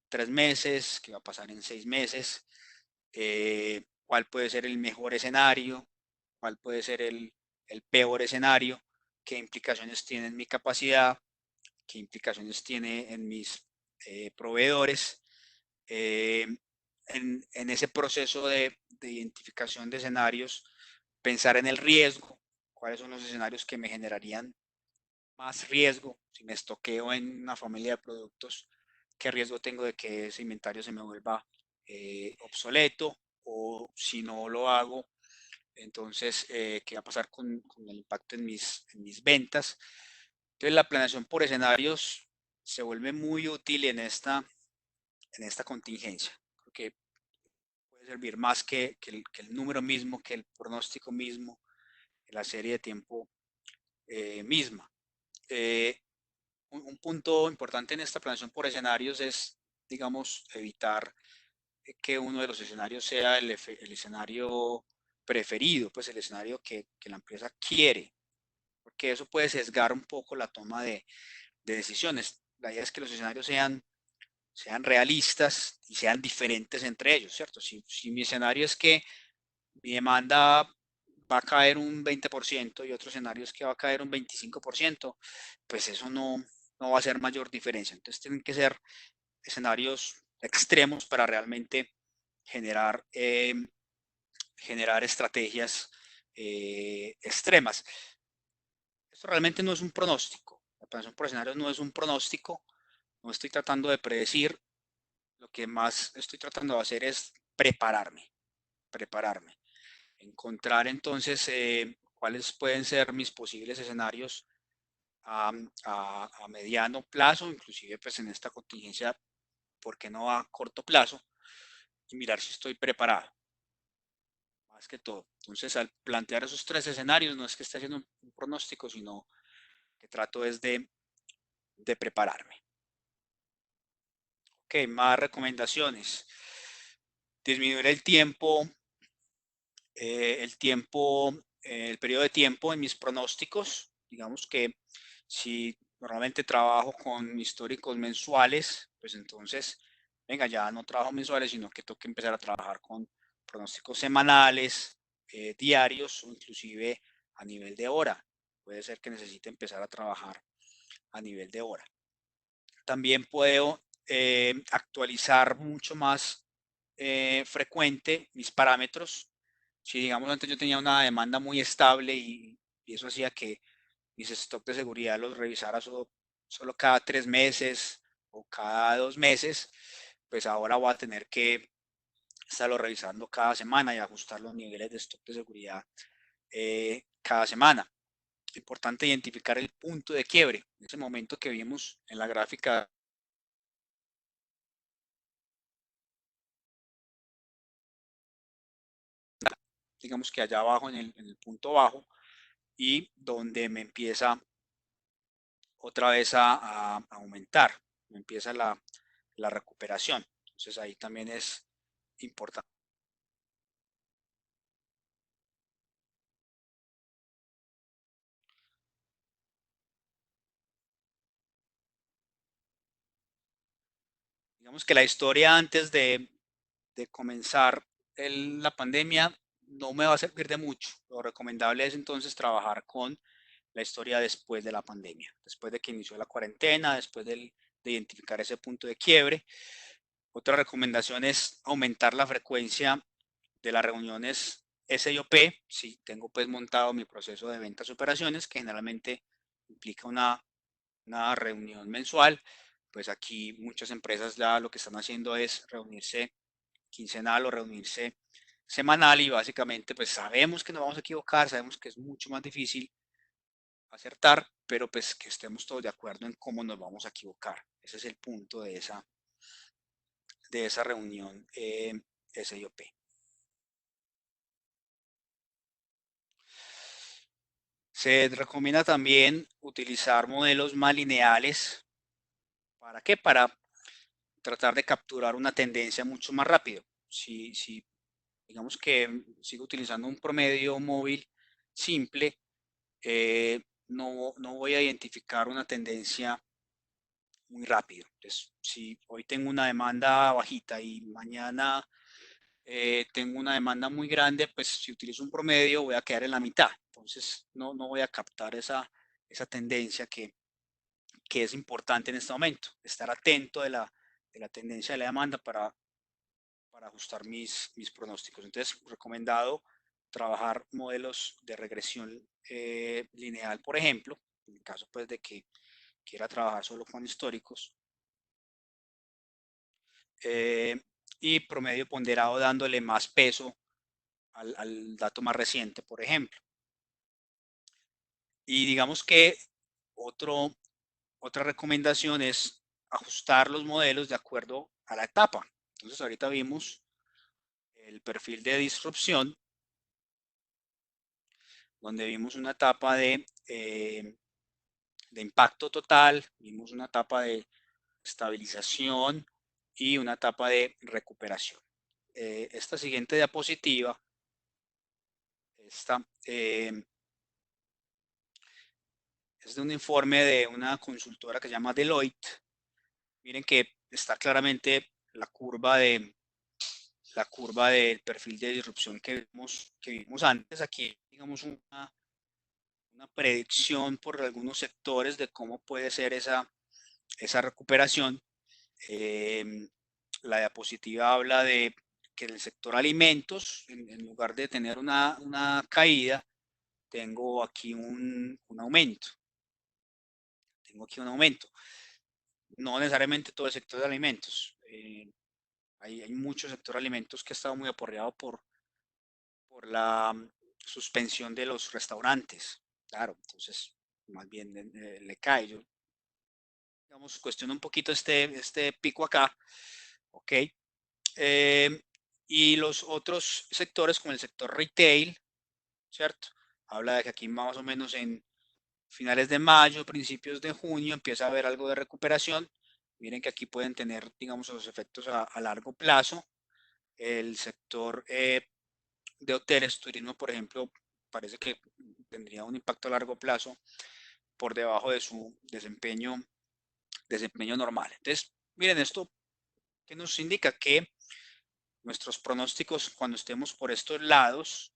3 meses? ¿Qué va a pasar en 6 meses? ¿Cuál puede ser el mejor escenario? ¿Cuál puede ser el peor escenario? ¿Qué implicaciones tiene en mi capacidad? ¿Qué implicaciones tiene en mis proveedores? Eh, en ese proceso de identificación de escenarios, pensar en el riesgo, cuáles son los escenarios que me generarían más riesgo si me estoqueo en una familia de productos, qué riesgo tengo de que ese inventario se me vuelva obsoleto, o si no lo hago, entonces qué va a pasar con el impacto en mis ventas. Entonces la planeación por escenarios se vuelve muy útil en esta contingencia. Creo que puede servir más que el número mismo, que el pronóstico mismo, que la serie de tiempo misma. Eh, un punto importante en esta planeación por escenarios es, digamos, evitar que uno de los escenarios sea el escenario preferido, pues el escenario que la empresa quiere, porque eso puede sesgar un poco la toma de decisiones. La idea es que los escenarios sean realistas y sean diferentes entre ellos, ¿cierto? Si mi escenario es que mi demanda va a caer un 20% y otro escenario es que va a caer un 25%, pues eso no va a ser mayor diferencia. Entonces tienen que ser escenarios extremos para realmente generar, generar estrategias extremas. Esto realmente no es un pronóstico. La planeación por escenarios no es un pronóstico. No estoy tratando de predecir. lo que más estoy tratando de hacer es prepararme, encontrar entonces cuáles pueden ser mis posibles escenarios a, a mediano plazo, inclusive pues en esta contingencia, ¿por qué no a corto plazo? Y mirar si estoy preparado, más que todo. Entonces, al plantear esos tres escenarios, no es que esté haciendo un pronóstico, sino que trato es de prepararme. Ok, más recomendaciones. Disminuir el periodo de tiempo en mis pronósticos. Digamos que si normalmente trabajo con históricos mensuales, pues entonces, venga, ya no trabajo mensuales, sino que tengo que empezar a trabajar con pronósticos semanales, diarios o inclusive a nivel de hora. Puede ser que necesite empezar a trabajar a nivel de hora. También puedo actualizar mucho más frecuente mis parámetros. Si digamos antes yo tenía una demanda muy estable y eso hacía que mis stocks de seguridad los revisara solo cada 3 meses o cada 2 meses, pues ahora voy a tener que estarlo revisando cada semana y ajustar los niveles de stock de seguridad cada semana. Importante identificar el punto de quiebre. En ese momento que vimos en la gráfica, digamos que allá abajo en el punto bajo, y donde me empieza otra vez a aumentar, me empieza la recuperación. Entonces ahí también es importante. Digamos que la historia antes de comenzar la pandemia no me va a servir de mucho. Lo recomendable es entonces trabajar con la historia después de la pandemia, después de que inició la cuarentena, después de identificar ese punto de quiebre. Otra recomendación es aumentar la frecuencia de las reuniones SIOP. Si tengo pues montado mi proceso de ventas y operaciones, que generalmente implica una reunión mensual, pues aquí muchas empresas ya lo que están haciendo es reunirse quincenal o reunirse semanal, y básicamente pues sabemos que nos vamos a equivocar, sabemos que es mucho más difícil acertar, pero pues que estemos todos de acuerdo en cómo nos vamos a equivocar. Ese es el punto de esa reunión SIOP. Se recomienda también utilizar modelos más lineales. ¿Para qué? Para tratar de capturar una tendencia mucho más rápido. Si digamos que sigo utilizando un promedio móvil simple, no voy a identificar una tendencia muy rápido. Entonces, si hoy tengo una demanda bajita y mañana tengo una demanda muy grande, pues si utilizo un promedio voy a quedar en la mitad. Entonces, no voy a captar esa tendencia que es importante en este momento. Estar atento de la tendencia de la demanda para ajustar mis pronósticos. Entonces, recomendado trabajar modelos de regresión lineal, por ejemplo, en el caso pues de que quiera trabajar solo con históricos, eh, y promedio ponderado dándole más peso al dato más reciente, por ejemplo. Y digamos que otro, otra recomendación es ajustar los modelos de acuerdo a la etapa. Entonces ahorita vimos el perfil de disrupción, donde vimos una etapa de impacto total, vimos una etapa de estabilización y una etapa de recuperación. Esta siguiente diapositiva, esta, es de un informe de una consultora que se llama Deloitte. Miren que está claramente la curva del perfil de disrupción que vimos antes. Aquí, digamos, una predicción por algunos sectores de cómo puede ser esa recuperación. Eh, la diapositiva habla de que en el sector alimentos, en lugar de tener una caída, tengo aquí un aumento. Tengo aquí un aumento. No necesariamente todo el sector de alimentos. Hay mucho sector alimentos que ha estado muy aporreado por la suspensión de los restaurantes. Claro, entonces más bien le cae. Yo, digamos, cuestiono un poquito este pico acá, ¿ok? Eh, y los otros sectores, como el sector retail, ¿cierto? Habla de que aquí más o menos en finales de mayo, principios de junio, empieza a haber algo de recuperación. Miren que aquí pueden tener, digamos, los efectos a largo plazo. El sector de hoteles, turismo, por ejemplo, parece que tendría un impacto a largo plazo por debajo de su desempeño normal. Entonces, miren esto que nos indica que nuestros pronósticos cuando estemos por estos lados,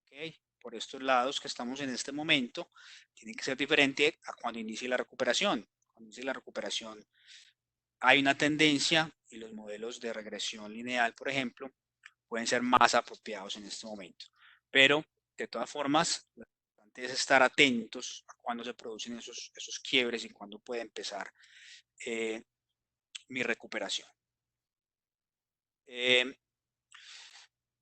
¿okay? Por estos lados que estamos en este momento, tienen que ser diferente a cuando inicie la recuperación. Cuando inicie la recuperación hay una tendencia y los modelos de regresión lineal, por ejemplo, pueden ser más apropiados en este momento. Pero, de todas formas, lo importante es estar atentos a cuándo se producen esos quiebres y cuándo puede empezar mi recuperación.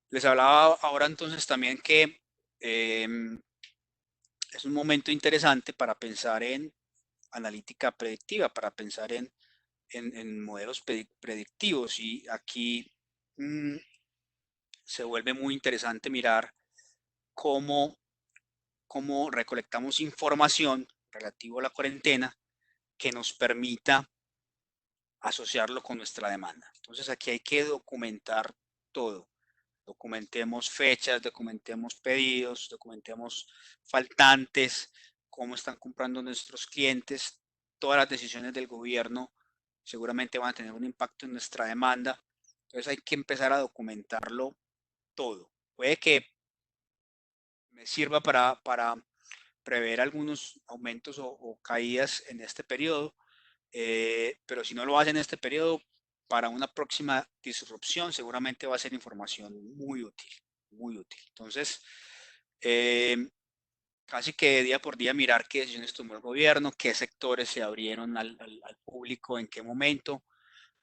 Les hablaba ahora entonces también que es un momento interesante para pensar en analítica predictiva, para pensar en modelos predictivos. Y aquí se vuelve muy interesante mirar cómo, cómo recolectamos información relativo a la cuarentena que nos permita asociarlo con nuestra demanda. Entonces aquí hay que documentar todo. Documentemos fechas, documentemos pedidos, documentemos faltantes, cómo están comprando nuestros clientes. Todas las decisiones del gobierno seguramente van a tener un impacto en nuestra demanda. Entonces hay que empezar a documentarlo todo. Puede que me sirva para prever algunos aumentos o caídas en este periodo, pero si no lo hace en este periodo, para una próxima disrupción seguramente va a ser información muy útil, muy útil. Entonces, casi que día por día mirar qué decisiones tomó el gobierno, qué sectores se abrieron al público, en qué momento,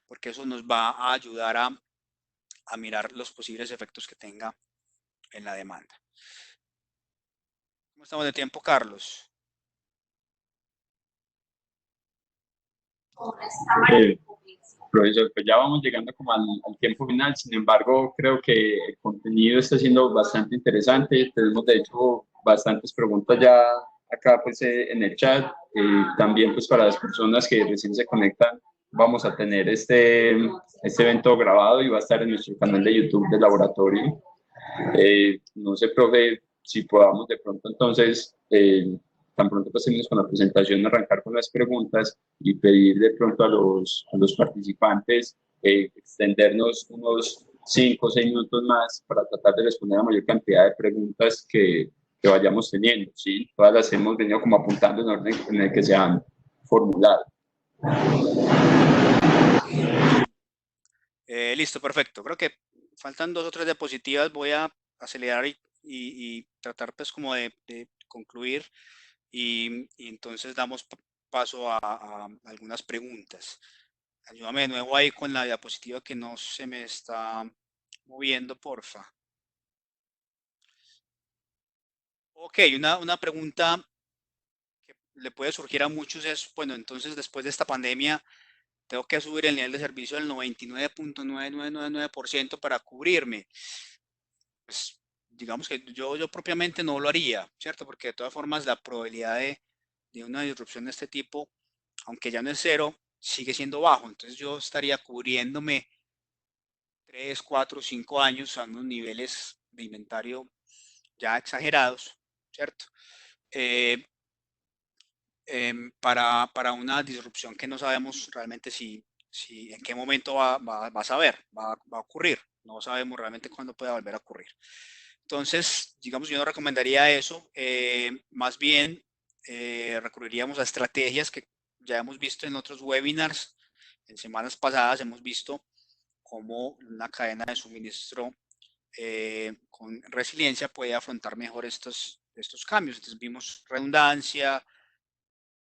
porque eso nos va a ayudar a mirar los posibles efectos que tenga en la demanda. ¿Cómo estamos de tiempo, Carlos? Profesor, pues ya vamos llegando como al tiempo final. Sin embargo, creo que el contenido está siendo bastante interesante. Tenemos de hecho bastantes preguntas ya acá pues en el chat. También pues para las personas que recién se conectan, vamos a tener este evento grabado y va a estar en nuestro canal de YouTube del laboratorio. No sé, profe, si podamos de pronto entonces, tan pronto pasemos con la presentación, arrancar con las preguntas y pedir de pronto a los participantes extendernos unos 5 o 6 minutos más para tratar de responder a la mayor cantidad de preguntas que vayamos teniendo, ¿sí? Todas las hemos venido como apuntando en orden en el que se han formulado. Listo, perfecto. Creo que faltan 2 o 3 diapositivas. Voy a acelerar y tratar pues como de concluir y entonces damos paso a algunas preguntas. Ayúdame de nuevo ahí con la diapositiva que no se me está moviendo, porfa. Ok, una pregunta que le puede surgir a muchos es, bueno, entonces después de esta pandemia, tengo que subir el nivel de servicio del 99.9999% para cubrirme. Pues digamos que yo propiamente no lo haría, ¿cierto? Porque de todas formas la probabilidad de una disrupción de este tipo, aunque ya no es cero, sigue siendo bajo. Entonces yo estaría cubriéndome 3, 4, 5 años a unos niveles de inventario ya exagerados, ¿cierto? Eh, para una disrupción que no sabemos realmente si en qué momento va a ocurrir. No sabemos realmente cuándo puede volver a ocurrir. Entonces, digamos, yo no recomendaría eso. Más bien, recurriríamos a estrategias que ya hemos visto en otros webinars. En semanas pasadas hemos visto cómo una cadena de suministro con resiliencia puede afrontar mejor estos cambios. Entonces vimos redundancia,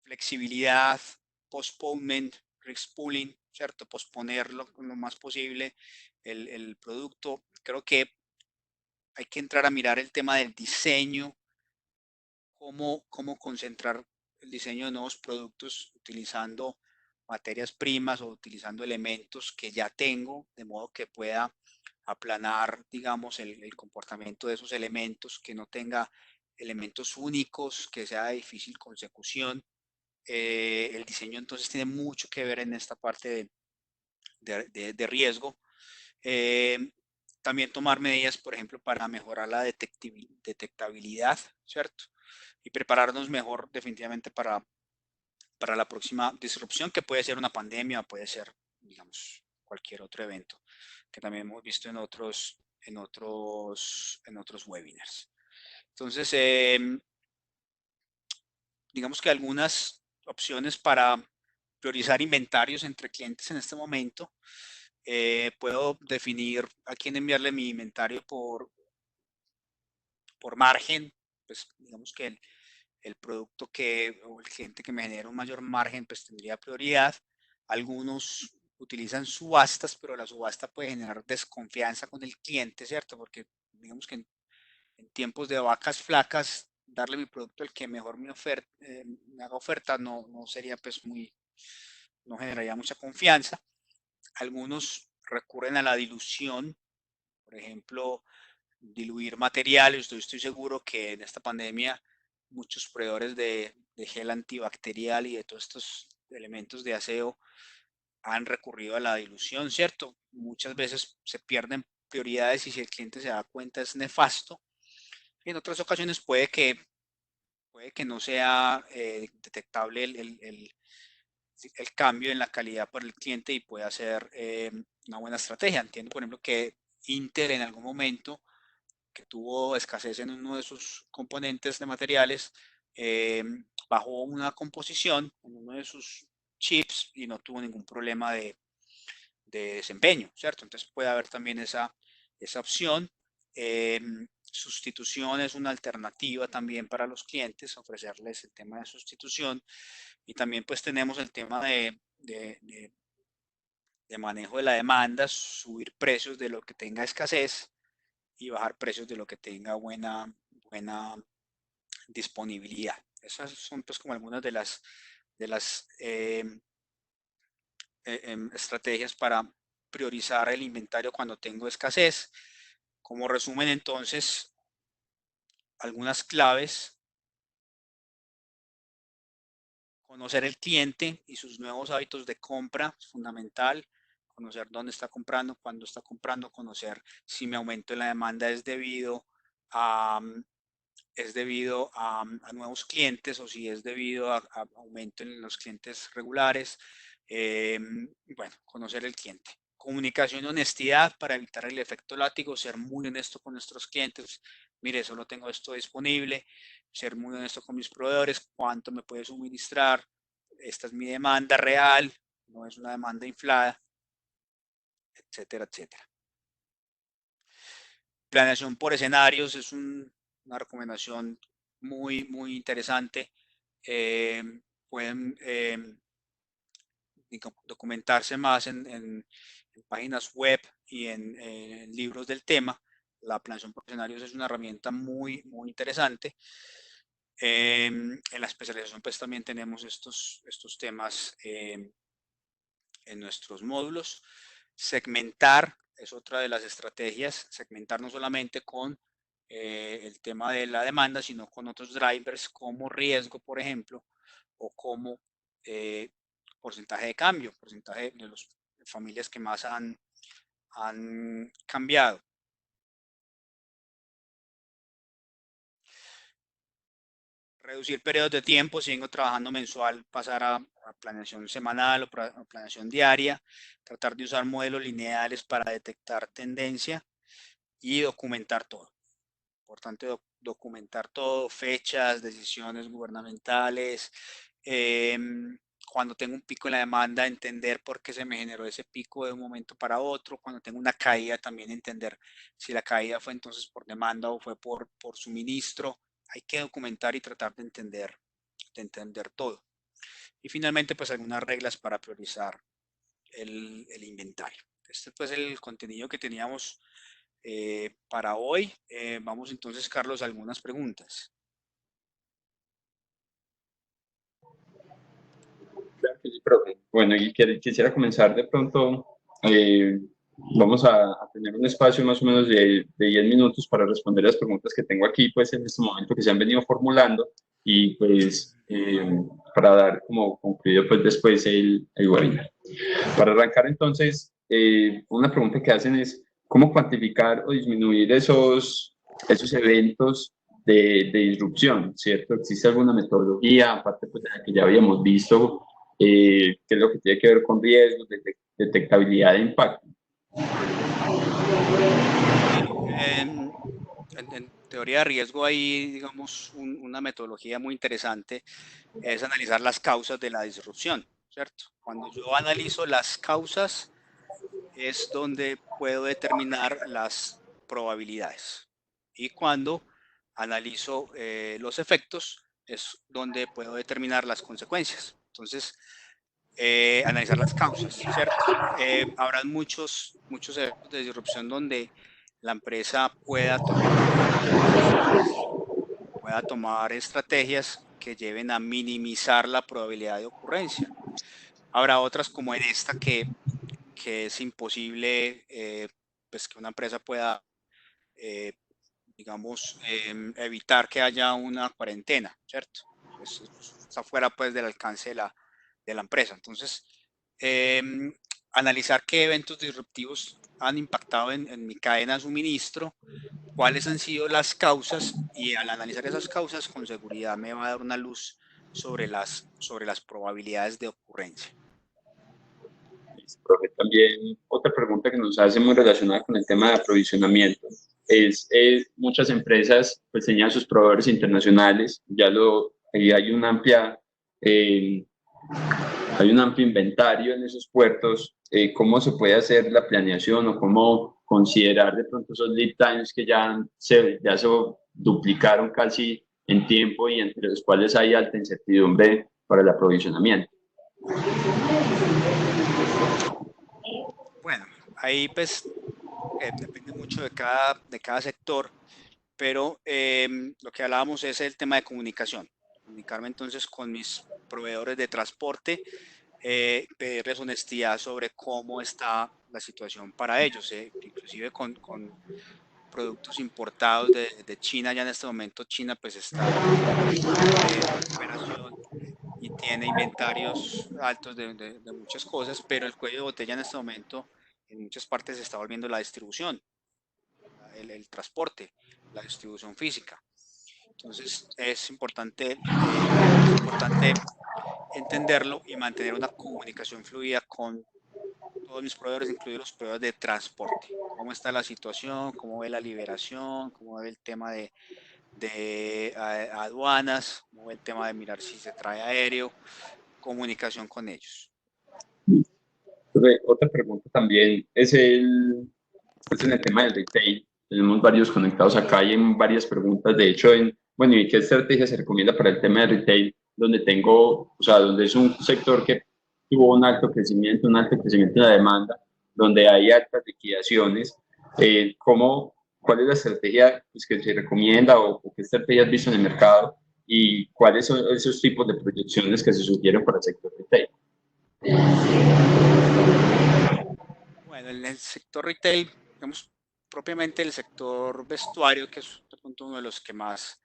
flexibilidad, postponement, risk pooling, ¿cierto? Posponerlo lo más posible el producto. Creo que hay que entrar a mirar el tema del diseño, cómo concentrar el diseño de nuevos productos utilizando materias primas o utilizando elementos que ya tengo, de modo que pueda aplanar, digamos, el comportamiento de esos elementos, que no tenga elementos únicos, que sea de difícil consecución. El diseño entonces tiene mucho que ver en esta parte de riesgo. Eh, También tomar medidas, por ejemplo, para mejorar la detectabilidad, ¿cierto? Y prepararnos mejor definitivamente para la próxima disrupción, que puede ser una pandemia, puede ser, digamos, cualquier otro evento, que también hemos visto en otros webinars. Entonces, digamos que algunas opciones para priorizar inventarios entre clientes en este momento. Puedo definir a quién enviarle mi inventario por margen, pues digamos que el producto o el cliente que me genera un mayor margen, pues tendría prioridad. Algunos utilizan subastas, pero la subasta puede generar desconfianza con el cliente, ¿cierto? Porque digamos que en tiempos de vacas flacas, darle mi producto al que mejor me haga oferta no sería pues no generaría mucha confianza. Algunos recurren a la dilución, por ejemplo, diluir materiales. Yo estoy seguro que en esta pandemia muchos proveedores de gel antibacterial y de todos estos elementos de aseo han recurrido a la dilución, ¿cierto? Muchas veces se pierden prioridades y si el cliente se da cuenta es nefasto. Y en otras ocasiones puede que no sea detectable el cambio en la calidad por el cliente y puede ser una buena estrategia. Entiendo, por ejemplo, que Intel en algún momento que tuvo escasez en uno de sus componentes de materiales, eh, bajó una composición en uno de sus chips y no tuvo ningún problema de desempeño, ¿cierto? Entonces puede haber también esa opción. Eh, Sustitución es una alternativa también para los clientes, ofrecerles el tema de sustitución. Y también pues tenemos el tema de manejo de la demanda, subir precios de lo que tenga escasez y bajar precios de lo que tenga buena disponibilidad. Esas son pues como algunas de las estrategias para priorizar el inventario cuando tengo escasez. Como resumen entonces, algunas claves: conocer el cliente y sus nuevos hábitos de compra es fundamental. Conocer dónde está comprando, cuándo está comprando, conocer si mi aumento en la demanda a, es debido a nuevos clientes o si es debido a aumento en los clientes regulares. Bueno, conocer el cliente. Comunicación y honestidad para evitar el efecto látigo, ser muy honesto con nuestros clientes. Mire, solo tengo esto disponible. Ser muy honesto con mis proveedores, cuánto me puede suministrar, esta es mi demanda real, no es una demanda inflada, etcétera, etcétera. Planeación por escenarios es una recomendación muy interesante. Eh, Pueden documentarse más en páginas web y en libros del tema. La planeación por escenarios es una herramienta muy interesante. En la especialización pues también tenemos estos temas en nuestros módulos. Segmentar es otra de las estrategias, segmentar no solamente con el tema de la demanda, sino con otros drivers como riesgo, por ejemplo, o como eh, porcentaje de cambio, porcentaje de las familias que más han cambiado. Reducir periodos de tiempo, si vengo trabajando mensual, pasar a planeación semanal o planeación diaria, tratar de usar modelos lineales para detectar tendencia y documentar todo. Importante documentar todo, fechas, decisiones gubernamentales. Cuando tengo un pico en la demanda, entender por qué se me generó ese pico de un momento para otro. Cuando tengo una caída, también entender si la caída fue entonces por demanda o fue por suministro. Hay que documentar y tratar de entender todo. Y finalmente, pues algunas reglas para priorizar el inventario. Este pues el contenido que teníamos para hoy. Vamos entonces, Carlos, a algunas preguntas. Claro que sí, profe. Bueno, y quisiera comenzar de pronto, vamos a tener un espacio más o menos de 10 minutos para responder las preguntas que tengo aquí, pues en este momento que se han venido formulando y pues para dar como concluido pues después el webinar. Para arrancar entonces, una pregunta que hacen es, ¿cómo cuantificar o disminuir esos eventos de disrupción? ¿Cierto? ¿Existe alguna metodología, aparte pues, de la que ya habíamos visto, qué es lo que tiene que ver con riesgos, detectabilidad de impacto? En teoría de riesgo hay, digamos, una metodología muy interesante, es analizar las causas de la disrupción, ¿cierto? Cuando yo analizo las causas es donde puedo determinar las probabilidades. Y cuando analizo los efectos es donde puedo determinar las consecuencias. Entonces, analizar las causas, ¿cierto? Habrá muchos eventos de disrupción donde la empresa pueda tomar estrategias que lleven a minimizar la probabilidad de ocurrencia. Habrá otras como en esta que es imposible pues que una empresa pueda, eh, digamos, evitar que haya una cuarentena, ¿cierto? Eso está fuera pues del alcance de la empresa. Entonces, eh, analizar qué eventos disruptivos han impactado en mi cadena de suministro, cuáles han sido las causas y al analizar esas causas con seguridad me va a dar una luz sobre las probabilidades de ocurrencia. Profe, también otra pregunta que nos hace muy relacionada con el tema de aprovisionamiento es muchas empresas pues tenían sus proveedores internacionales, ahí eh, hay un amplio inventario en esos puertos, ¿cómo se puede hacer la planeación o cómo considerar de pronto esos lead times que ya se duplicaron casi en tiempo y entre los cuales hay alta incertidumbre para el aprovisionamiento? Bueno, ahí pues depende mucho de cada sector, pero lo que hablábamos es el tema de comunicación. Comunicarme entonces con mis proveedores de transporte, pedirles honestidad sobre cómo está la situación para ellos, inclusive con productos importados de China. Ya en este momento China pues está en fase de recuperación y tiene inventarios altos de muchas cosas, pero el cuello de botella en este momento en muchas partes se está volviendo la distribución, el transporte, la distribución física. Entonces es importante entenderlo y mantener una comunicación fluida con todos mis proveedores, incluidos los proveedores de transporte. ¿Cómo está la situación? ¿Cómo ve la liberación? ¿Cómo ve el tema de aduanas? ¿Cómo ve el tema de mirar si se trae aéreo? Comunicación con ellos. Otra pregunta también es en el tema del retail. Tenemos varios conectados acá y en varias preguntas. De hecho, bueno, ¿y qué estrategia se recomienda para el tema de retail? Donde es un sector que tuvo un alto crecimiento en la demanda, donde hay altas liquidaciones. ¿Cuál es la estrategia pues, que se recomienda o qué estrategia has visto en el mercado y cuáles son esos tipos de proyecciones que se sugieren para el sector retail? Bueno, en el sector retail, digamos, propiamente el sector vestuario, que es de pronto uno de los que más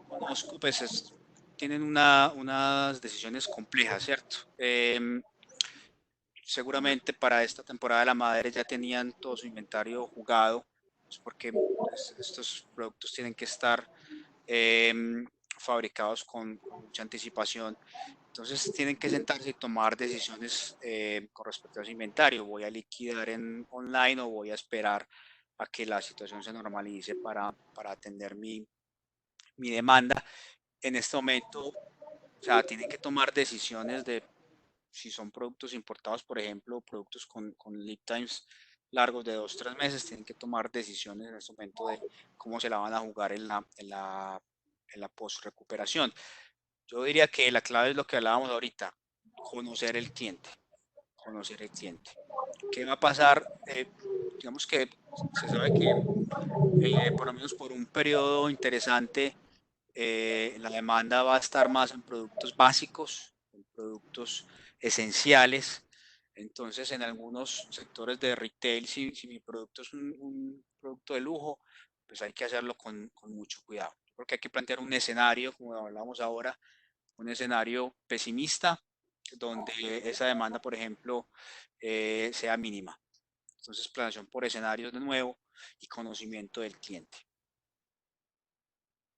conozco, pues tienen unas decisiones complejas, ¿cierto? Seguramente para esta temporada de la madre ya tenían todo su inventario jugado, pues porque pues, estos productos tienen que estar eh, fabricados con mucha anticipación. Entonces tienen que sentarse y tomar decisiones con respecto a su inventario. ¿Voy a liquidar en online o voy a esperar a que la situación se normalice para atender mi demanda? En este momento, o sea, tienen que tomar decisiones de si son productos importados, por ejemplo, productos con lead times largos de 2 o 3 meses, tienen que tomar decisiones en este momento de cómo se la van a jugar en la post-recuperación. Yo diría que la clave es lo que hablábamos ahorita, conocer el cliente. conocer el cliente. ¿Qué va a pasar? Digamos que se sabe que por lo menos por un periodo interesante la demanda va a estar más en productos básicos, en productos esenciales. Entonces, en algunos sectores de retail, si mi producto es un producto de lujo, pues hay que hacerlo con mucho cuidado. Porque hay que plantear un escenario, como hablamos ahora, un escenario pesimista, donde esa demanda, por ejemplo, sea mínima. Entonces, planeación por escenarios de nuevo y conocimiento del cliente.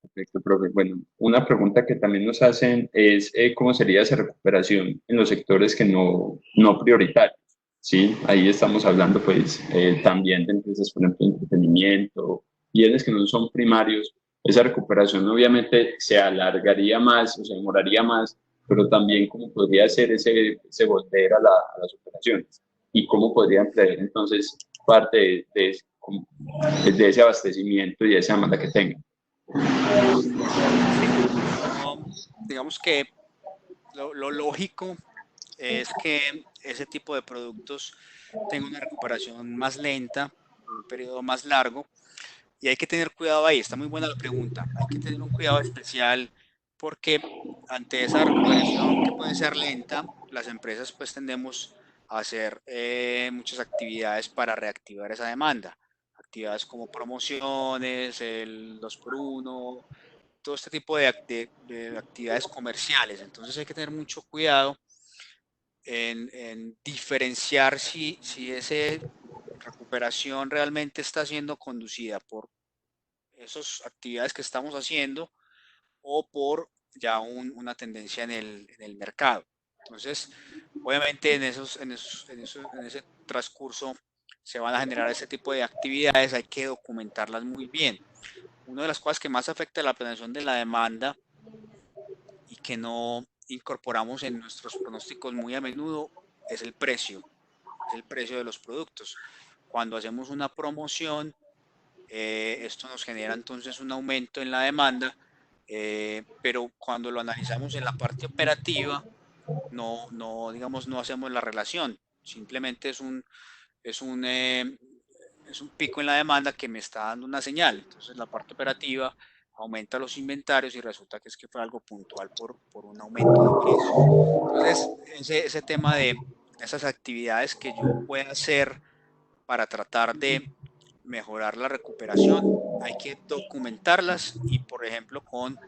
Perfecto, profe. Bueno, una pregunta que también nos hacen es cómo sería esa recuperación en los sectores que no prioritarios, ¿sí? Ahí estamos hablando pues también de empresas, por ejemplo, de entretenimiento, bienes que no son primarios. Esa recuperación obviamente se alargaría más o se demoraría más, pero también cómo podría ser ese volver a las operaciones y cómo podría emplear entonces parte de ese abastecimiento y de esa demanda que tenga. Sí, digamos que lo lógico es que ese tipo de productos tenga una recuperación más lenta, un periodo más largo, y hay que tener cuidado ahí. Está muy buena la pregunta. Hay que tener un cuidado especial porque ante esa recuperación que puede ser lenta, las empresas pues tendemos a hacer muchas actividades para reactivar esa demanda. Actividades como promociones, el 2x1, todo este tipo de actividades comerciales. Entonces hay que tener mucho cuidado en diferenciar si esa recuperación realmente está siendo conducida por esas actividades que estamos haciendo o por ya una tendencia en el mercado. Entonces, obviamente en ese transcurso se van a generar ese tipo de actividades, hay que documentarlas muy bien. Una de las cosas que más afecta a la planeación de la demanda y que no incorporamos en nuestros pronósticos muy a menudo es el precio de los productos. Cuando hacemos una promoción, esto nos genera entonces un aumento en la demanda, pero cuando lo analizamos en la parte operativa, digamos, no hacemos la relación, simplemente es un, eh, es un pico en la demanda que me está dando una señal. Entonces la parte operativa aumenta los inventarios y resulta que es que fue algo puntual por un aumento de precio. Entonces ese tema de esas actividades que yo pueda hacer para tratar de mejorar la recuperación, hay que documentarlas y, por ejemplo, con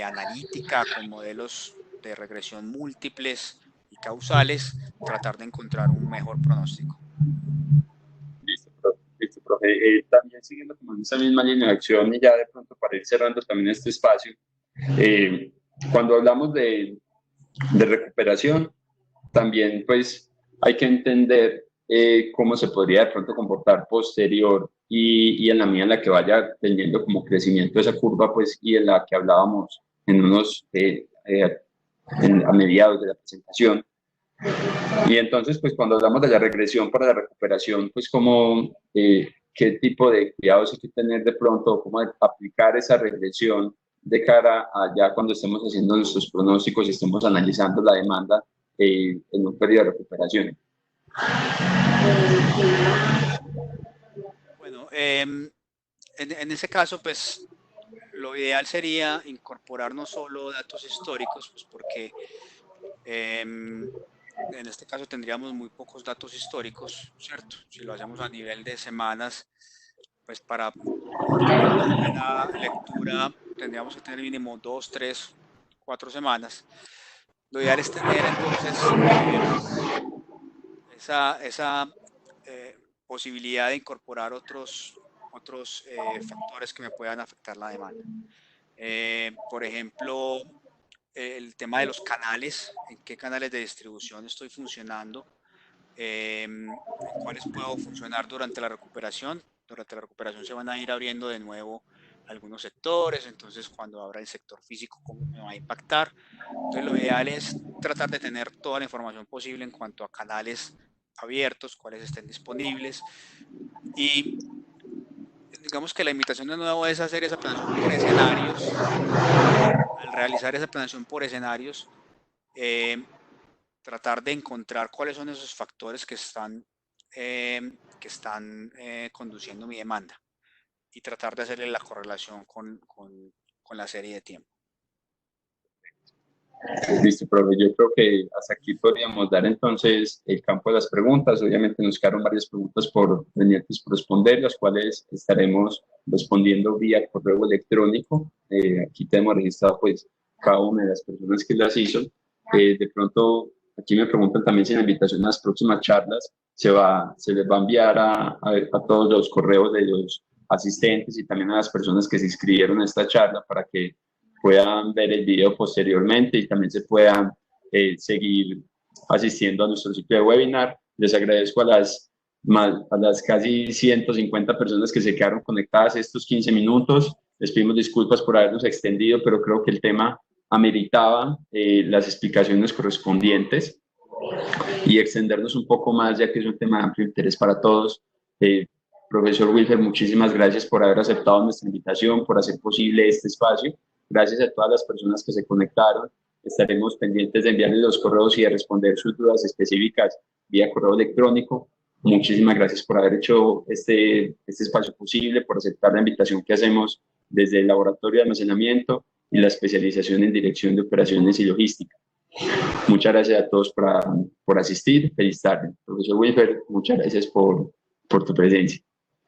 analítica, con modelos de regresión múltiples y causales, tratar de encontrar un mejor pronóstico. Listo, profe. Listo, profe. También siguiendo como en esa misma línea de acción y ya de pronto para ir cerrando también este espacio, eh, cuando hablamos de recuperación, también pues hay que entender cómo se podría de pronto comportar posterior y en la medida en la que vaya teniendo como crecimiento esa curva pues y en la que hablábamos en a mediados de la presentación. Y entonces, pues cuando hablamos de la regresión para la recuperación, pues como qué tipo de cuidados hay que tener de pronto, cómo aplicar esa regresión de cara a ya cuando estemos haciendo nuestros pronósticos y estemos analizando la demanda en un periodo de recuperación. Bueno, en ese caso, pues lo ideal sería incorporar no solo datos históricos, pues porque en este caso tendríamos muy pocos datos históricos, ¿cierto? Si lo hacemos a nivel de semanas, pues para tener una buena lectura tendríamos que tener mínimo 2, 3, 4 semanas. Lo ideal es tener entonces esa posibilidad de incorporar otros factores que me puedan afectar la demanda. Por ejemplo, el tema de los canales, en qué canales de distribución estoy funcionando, en cuáles puedo funcionar durante la recuperación. Durante la recuperación se van a ir abriendo de nuevo algunos sectores, entonces cuando abra el sector físico, ¿cómo me va a impactar? Entonces lo ideal es tratar de tener toda la información posible en cuanto a canales abiertos, cuáles estén disponibles y digamos que la invitación de nuevo es hacer esa planeación por escenarios. Al realizar esa planeación por escenarios, eh, tratar de encontrar cuáles son esos factores que están conduciendo mi demanda y tratar de hacerle la correlación con la serie de tiempo. Listo, profe. Yo creo que hasta aquí podríamos dar entonces el campo de las preguntas. Obviamente nos quedaron varias preguntas por pendientes por responder, las cuales estaremos respondiendo vía correo electrónico. Aquí tenemos registrado pues cada una de las personas que las hizo. De pronto, aquí me preguntan también si la invitación a las próximas charlas se les va a enviar a todos los correos de los asistentes y también a las personas que se inscribieron a esta charla para que puedan ver el video posteriormente y también se puedan seguir asistiendo a nuestro ciclo de webinar. Les agradezco a las casi 150 personas que se quedaron conectadas estos 15 minutos. Les pedimos disculpas por habernos extendido, pero creo que el tema ameritaba las explicaciones correspondientes y extendernos un poco más, ya que es un tema de amplio interés para todos. Profesor Wilfer, muchísimas gracias por haber aceptado nuestra invitación, por hacer posible este espacio. Gracias a todas las personas que se conectaron. Estaremos pendientes de enviarles los correos y de responder sus dudas específicas vía correo electrónico. Muchísimas gracias por haber hecho este espacio posible, por aceptar la invitación que hacemos desde el Laboratorio de Almacenamiento y la especialización en Dirección de Operaciones y Logística. Muchas gracias a todos por asistir. Feliz tarde. Profesor Wilfer, muchas gracias por tu presencia.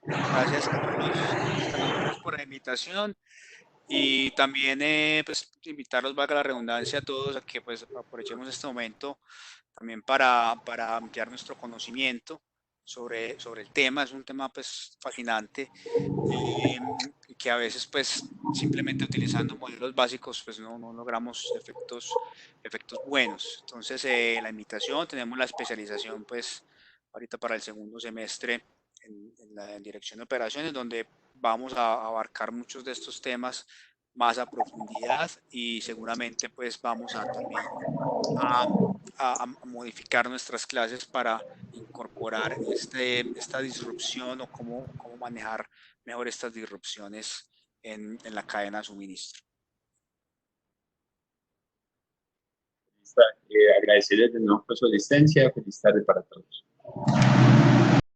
Gracias, Carlos, por la invitación. Y también pues, invitarlos, valga la redundancia, a todos a que pues, aprovechemos este momento también para ampliar nuestro conocimiento sobre el tema. Es un tema pues, fascinante que a veces pues, simplemente utilizando modelos básicos pues, no logramos efectos buenos. Entonces la invitación, tenemos la especialización pues, ahorita para el segundo semestre en dirección de operaciones, donde vamos a abarcar muchos de estos temas más a profundidad y seguramente pues vamos a también a modificar nuestras clases para incorporar esta disrupción o cómo manejar mejor estas disrupciones en la cadena de suministro. Agradecerles de nuevo por su asistencia. Feliz tarde para todos.